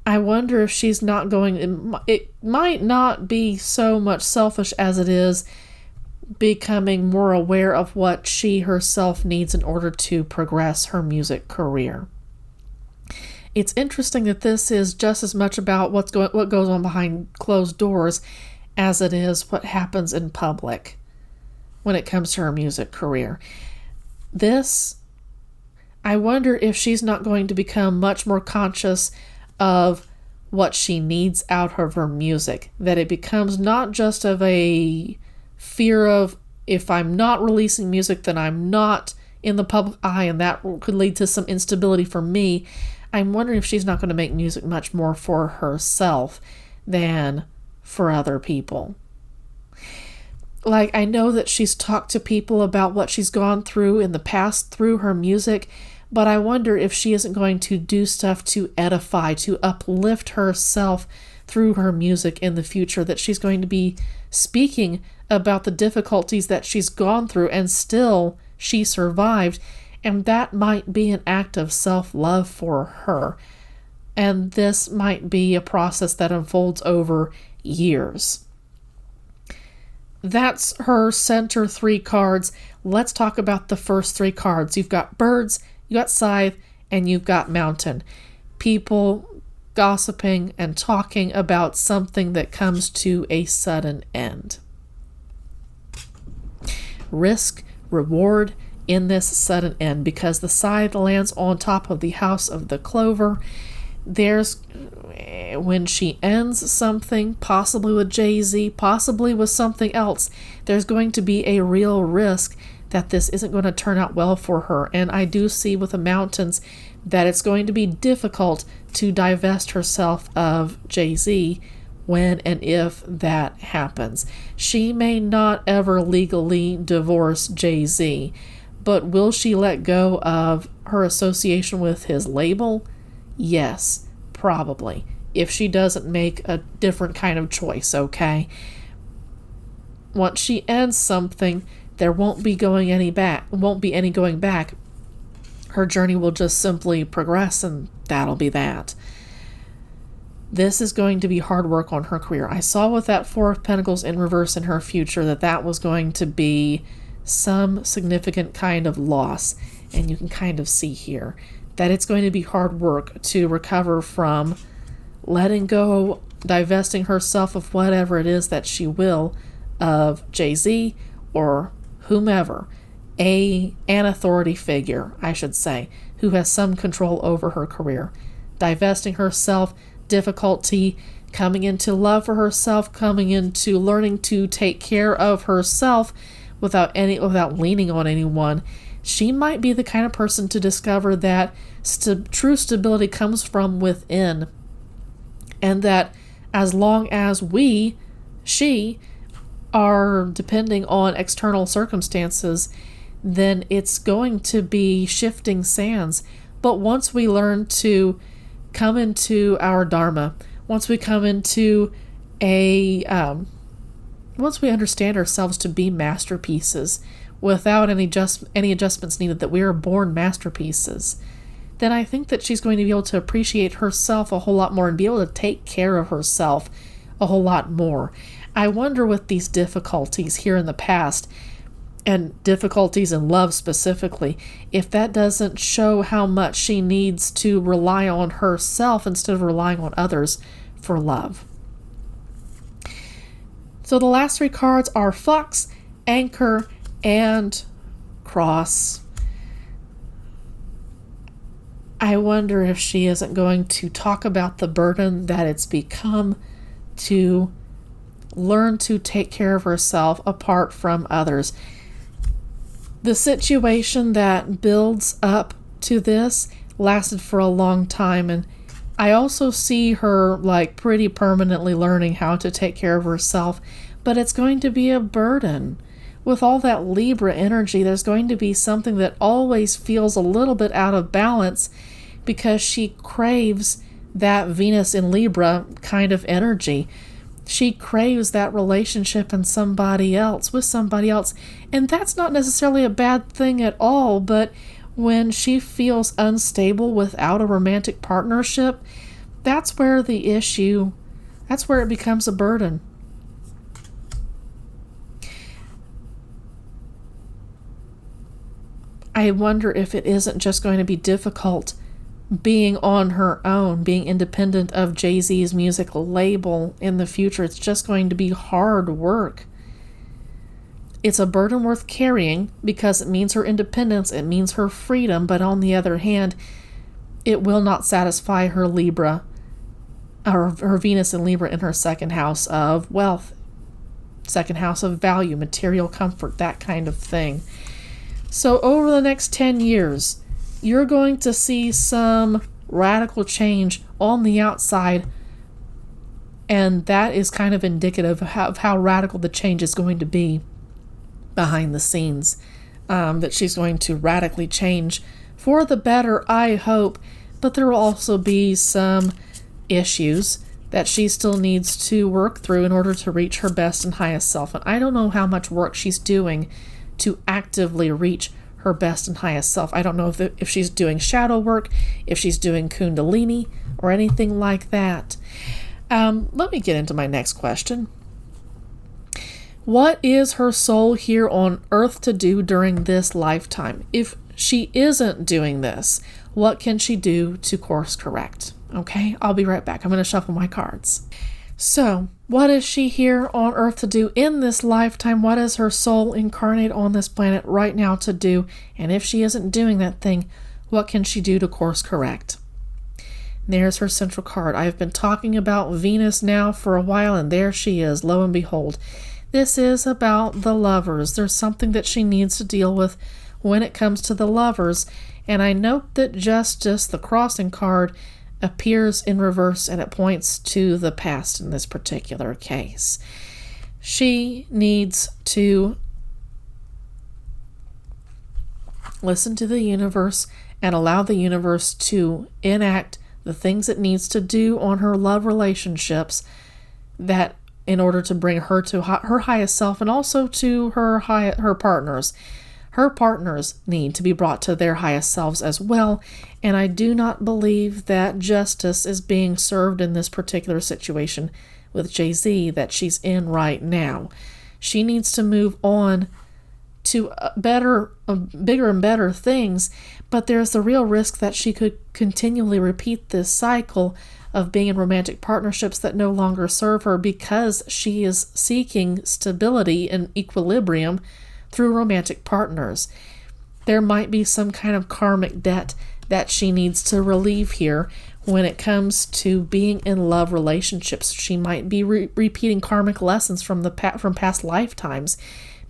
I wonder if she's not it might not be so much selfish as it is becoming more aware of what she herself needs in order to progress her music career. it's interesting that this is just as much about what goes on behind closed doors as it is what happens in public when it comes to her music career. This, I wonder if she's not going to become much more conscious of what she needs out of her music, that it becomes not just of a fear of, if I'm not releasing music, then I'm not in the public eye, and that could lead to some instability for me. I'm wondering if she's not going to make music much more for herself than for other people. Like, I know that she's talked to people about what she's gone through in the past through her music, but I wonder if she isn't going to do stuff to edify, to uplift herself through her music in the future, that she's going to be speaking about the difficulties that she's gone through and still she survived, and that might be an act of self-love for her. And this might be a process that unfolds over years. That's her center 3 cards. Let's talk about the first 3 cards. You've got birds, you got scythe, and you've got mountain. People gossiping and talking about something that comes to a sudden end. Risk, reward in this sudden end, because the scythe lands on top of the house of the clover. When she ends something, possibly with Jay-Z, possibly with something else, there's going to be a real risk that this isn't going to turn out well for her. And I do see with the mountains that it's going to be difficult to divest herself of Jay-Z when and if that happens. She may not ever legally divorce Jay-Z, but will she let go of her association with his label? Yes, probably. If she doesn't make a different kind of choice, okay? Once she ends something, there won't be any going back. Her journey will just simply progress, and that'll be that. This is going to be hard work on her career. I saw with that 4 of Pentacles in reverse in her future that was going to be some significant kind of loss. And you can kind of see here that it's going to be hard work to recover from letting go, divesting herself of whatever it is that she will of Jay-Z or whomever, an authority figure, I should say, who has some control over her career. Divesting herself, difficulty, coming into love for herself, coming into learning to take care of herself without leaning on anyone. She might be the kind of person to discover that true stability comes from within, and that as long as she are depending on external circumstances, then it's going to be shifting sands. But once we learn to come into our dharma, once we come into once we understand ourselves to be masterpieces without any adjustments needed, that we are born masterpieces, then I think that she's going to be able to appreciate herself a whole lot more and be able to take care of herself a whole lot more. I wonder with these difficulties here in the past, and difficulties in love specifically, if that doesn't show how much she needs to rely on herself instead of relying on others for love. So the last 3 cards are Fox, Anchor, and Cross. I wonder if she isn't going to talk about the burden that it's become to learn to take care of herself apart from others. The situation that builds up to this lasted for a long time, and I also see her pretty permanently learning how to take care of herself, but it's going to be a burden. With all that Libra energy, there's going to be something that always feels a little bit out of balance because she craves that Venus in Libra kind of energy. She craves that relationship with somebody else, and that's not necessarily a bad thing at all, but when she feels unstable without a romantic partnership, that's where it becomes a burden. I wonder if it isn't just going to be difficult being on her own, being independent of Jay-Z's music label in the future. It's just going to be hard work. It's a burden worth carrying because it means her independence, it means her freedom, but on the other hand, it will not satisfy her Libra, or her Venus in Libra in her second house of wealth, second house of value, material comfort, that kind of thing. So over the next 10 years, you're going to see some radical change on the outside, and that is kind of indicative of how radical the change is going to be behind the scenes, that she's going to radically change for the better, I hope, but there will also be some issues that she still needs to work through in order to reach her best and highest self. And I don't know how much work she's doing to actively reach her best and highest self. I don't know if she's doing shadow work, if she's doing Kundalini, or anything like that. Let me get into my next question. What is her soul here on earth to do during this lifetime? If she isn't doing this, what can she do to course correct? Okay, I'll be right back. I'm going to shuffle my cards. So, what is she here on earth to do in this lifetime? What is her soul incarnate on this planet right now to do? And if she isn't doing that thing, what can she do to course correct? There's her central card. I've been talking about Venus now for a while, and there she is, lo and behold. This is about the lovers. There's something that she needs to deal with when it comes to the lovers. And I note that Justice, the crossing card, appears in reverse, and it points to the past in this particular case. She needs to listen to the universe and allow the universe to enact the things it needs to do on her love relationships, that in order to bring her to her highest self, and also to her partners. Her partners need to be brought to their highest selves as well, and I do not believe that justice is being served in this particular situation with Jay-Z that she's in right now. She needs to move on to bigger and better things, but there's the real risk that she could continually repeat this cycle of being in romantic partnerships that no longer serve her, because she is seeking stability and equilibrium through romantic partners. There might be some kind of karmic debt that she needs to relieve here when it comes to being in love relationships. She might be repeating karmic lessons from past lifetimes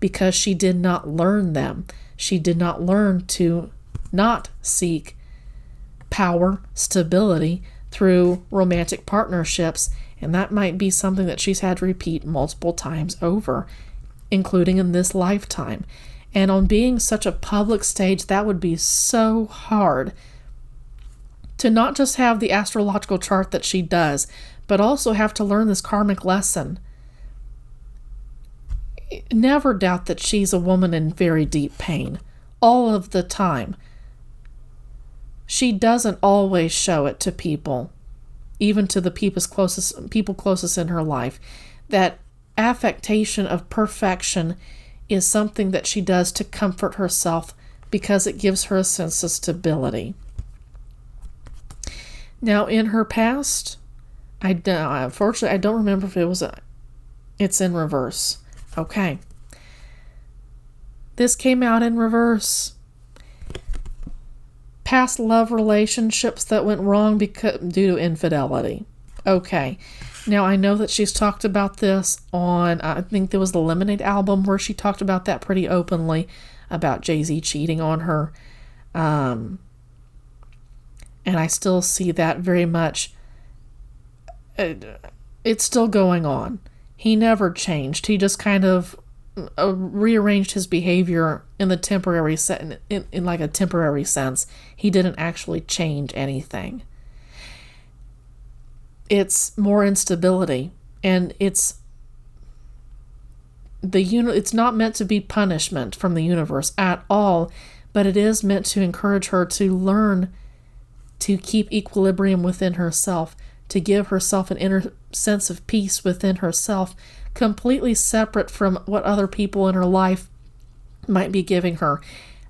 because she did not learn them. She did not learn to not seek power, stability through romantic partnerships, and that might be something that she's had to repeat multiple times over, including in this lifetime. And on being such a public stage, that would be so hard to not just have the astrological chart that she does, but also have to learn this karmic lesson. Never doubt that she's a woman in very deep pain all of the time. She doesn't always show it to people, even to the people closest in her life. That affectation of perfection is something that she does to comfort herself because it gives her a sense of stability. Now, in her past, unfortunately, I don't remember if it's in reverse. Okay. This came out in reverse. Past love relationships that went wrong due to infidelity. Okay. Now, I know that she's talked about this on, I think there was the Lemonade album where she talked about that pretty openly, about Jay-Z cheating on her. And I still see that very much. It's still going on. He never changed. He just kind of rearranged his behavior in the temporary in like a temporary sense. He didn't actually change anything. It's more instability, and it's not meant to be punishment from the universe at all, but it is meant to encourage her to learn to keep equilibrium within herself, to give herself an inner sense of peace within herself, completely separate from what other people in her life might be giving her.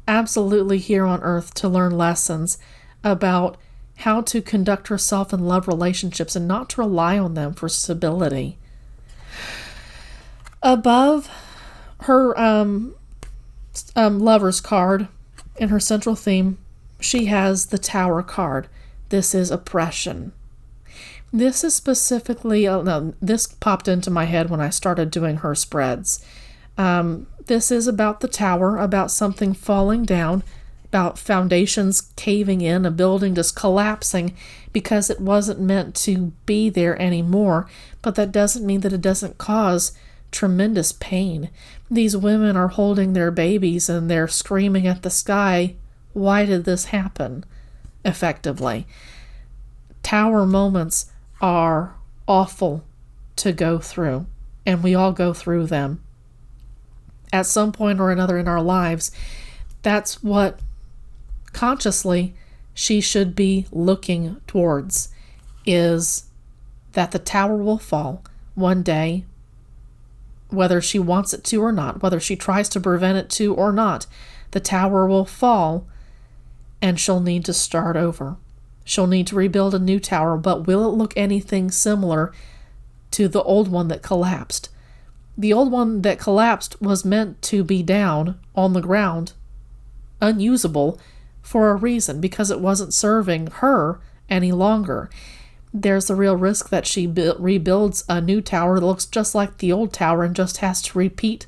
Absolutely here on earth to learn lessons about how to conduct herself in love relationships and not to rely on them for stability. Above her Lover's card in her central theme, she has the Tower card. This is oppression. This is specifically, this popped into my head when I started doing her spreads. This is about the Tower, about something falling down, about foundations caving in, a building just collapsing because it wasn't meant to be there anymore. But that doesn't mean that it doesn't cause tremendous pain. These women are holding their babies and they're screaming at the sky, why did this happen? Effectively. Tower moments are awful to go through, and we all go through them at some point or another in our lives. That's what consciously she should be looking towards, is that the tower will fall one day, whether she wants it to or not, whether she tries to prevent it to or not. The tower will fall and she'll need to start over. She'll need to rebuild a new tower, but will it look anything similar to the old one that collapsed? The old one that collapsed was meant to be down on the ground, unusable, for a reason, because it wasn't serving her any longer. There's the real risk that she rebuilds a new tower that looks just like the old tower and just has to repeat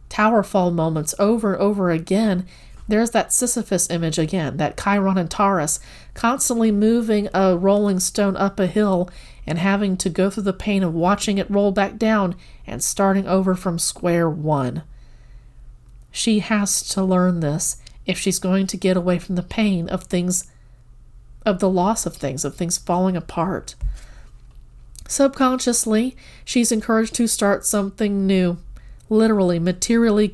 tower fall moments over and over again. There's that Sisyphus image again, that Chiron and Taurus, constantly moving a rolling stone up a hill and having to go through the pain of watching it roll back down and starting over from square one. She has to learn this if she's going to get away from the pain of things, of the loss of things falling apart. Subconsciously, she's encouraged to start something new. Literally, materially,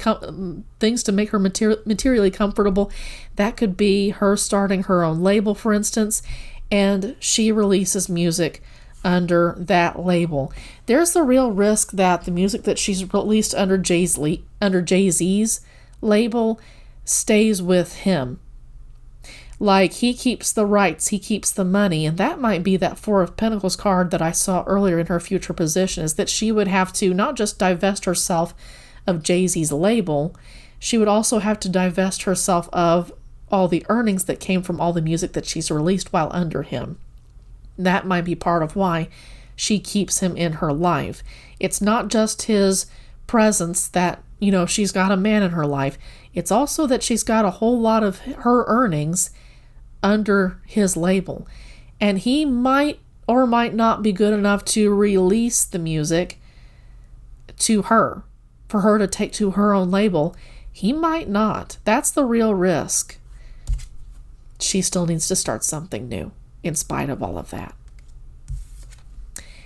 things to make her materially comfortable. That could be her starting her own label, for instance, and she releases music under that label. There's the real risk that the music that she's released under Jay-Z's label stays with him. Like, he keeps the rights, he keeps the money, and that might be that Four of Pentacles card that I saw earlier in her future position, is that she would have to not just divest herself of Jay-Z's label, she would also have to divest herself of all the earnings that came from all the music that she's released while under him. That might be part of why she keeps him in her life. It's not just his presence that, she's got a man in her life. It's also that she's got a whole lot of her earnings under his label. And he might or might not be good enough to release the music to her, for her to take to her own label. He might not. That's the real risk. She still needs to start something new in spite of all of that.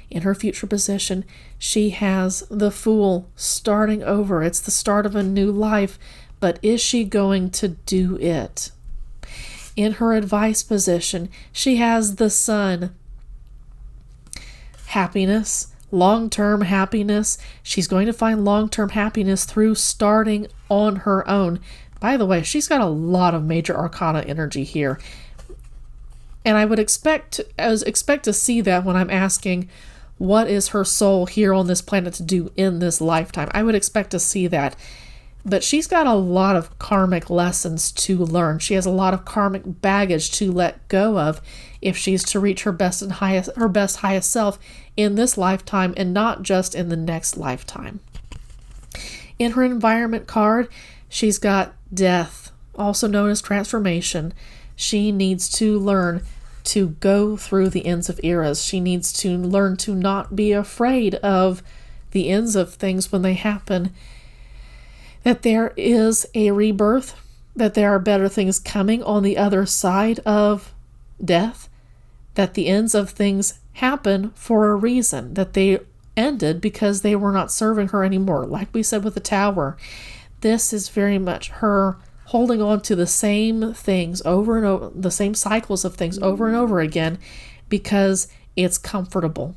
In her future position, she has the Fool starting over. It's the start of a new life, but is she going to do it? In her advice position, she has the Sun. Happiness, long-term happiness. She's going to find long-term happiness through starting on her own. By the way, she's got a lot of major arcana energy here. And I would expect to see that when I'm asking, what is her soul here on this planet to do in this lifetime? I would expect to see that. But she's got a lot of karmic lessons to learn. She has a lot of karmic baggage to let go of if she's to reach her best and highest self in this lifetime and not just in the next lifetime. In her environment card, she's got Death, also known as transformation. She needs to learn to go through the ends of eras. She needs to learn to not be afraid of the ends of things when they happen. That there is a rebirth, that there are better things coming on the other side of death, that the ends of things happen for a reason, that they ended because they were not serving her anymore. Like we said with the Tower, this is very much her holding on to the same things over and over, the same cycles of things over and over again because it's comfortable.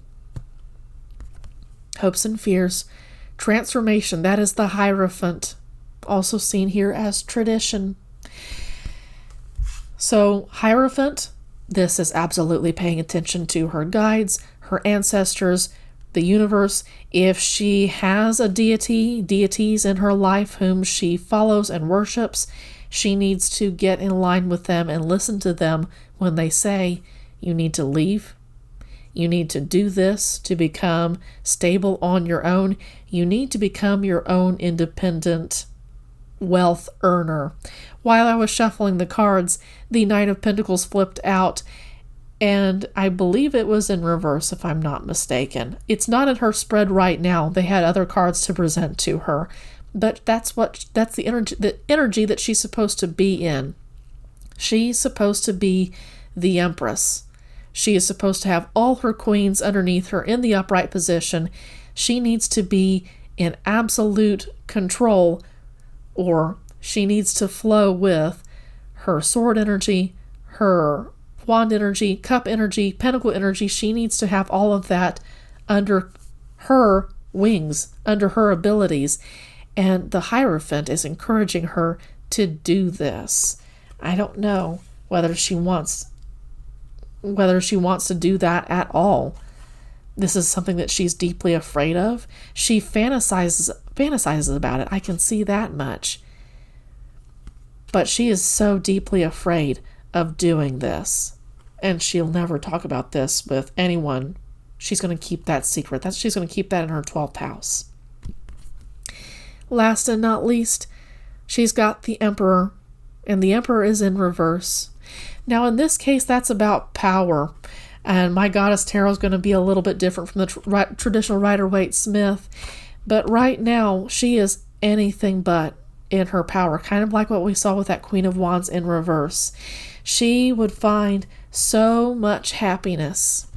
Hopes and fears. Transformation, that is the Hierophant, also seen here as tradition. So Hierophant, This is absolutely paying attention to her guides, her ancestors, the universe. If she has a deities in her life whom she follows and worships, she needs to get in line with them and listen to them when they say, you need to leave. You need to do this to become stable on your own. You need to become your own independent wealth earner. While I was shuffling the cards, the Knight of Pentacles flipped out, and I believe it was in reverse, if I'm not mistaken. It's not in her spread right now. They had other cards to present to her, but that's the energy that she's supposed to be in. She's supposed to be the Empress. She is supposed to have all her queens underneath her in the upright position. She needs to be in absolute control, or she needs to flow with her sword energy, her wand energy, cup energy, pentacle energy. She needs to have all of that under her wings, under her abilities. And the Hierophant is encouraging her to do this. I don't know whether she wants to do that at all. This is something that she's deeply afraid of. She fantasizes about it. I can see that much. But she is so deeply afraid of doing this. And she'll never talk about this with anyone. She's going to keep that secret. She's going to keep that in her 12th house. Last and not least, she's got the Emperor. And the Emperor is in reverse. Now, in this case, that's about power. And my Goddess Tarot is going to be a little bit different from the traditional Rider-Waite-Smith. But right now, she is anything but in her power, kind of like what we saw with that Queen of Wands in reverse. She would find so much happiness.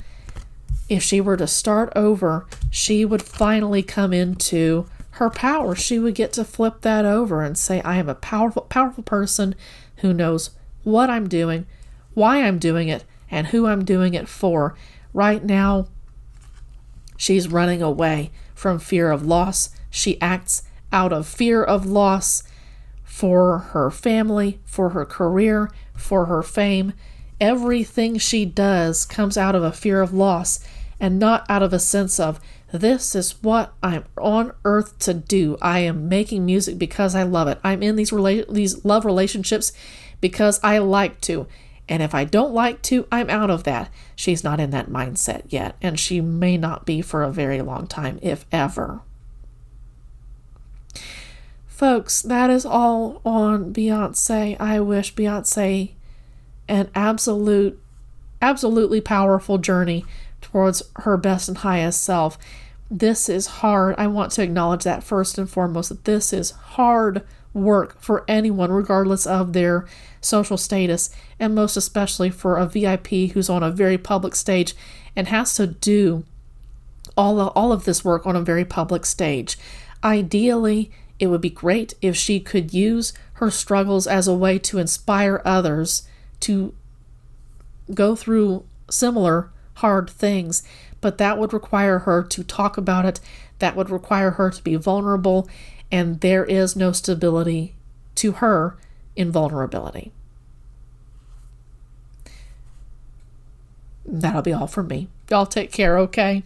If she were to start over, she would finally come into her power. She would get to flip that over and say, I am a powerful person who knows what I'm doing, why I'm doing it, and who I'm doing it for. Right now, she's running away from fear of loss. She acts out of fear of loss for her family, for her career, for her fame. Everything she does comes out of a fear of loss and not out of a sense of, this is what I'm on earth to do. I am making music because I love it. I'm in these love relationships because I like to. And if I don't like to, I'm out of that. She's not in that mindset yet, and she may not be for a very long time, if ever. Folks, that is all on Beyoncé. I wish Beyoncé an absolutely powerful journey towards her best and highest self. This is hard. I want to acknowledge that first and foremost, that this is hard work for anyone, regardless of their social status, and most especially for a VIP who's on a very public stage and has to do all of this work on a very public stage. Ideally, it would be great if she could use her struggles as a way to inspire others to go through similar hard things, but that would require her to talk about it. That would require her to be vulnerable, and there is no stability to her in vulnerability. That'll be all from me. Y'all take care, okay?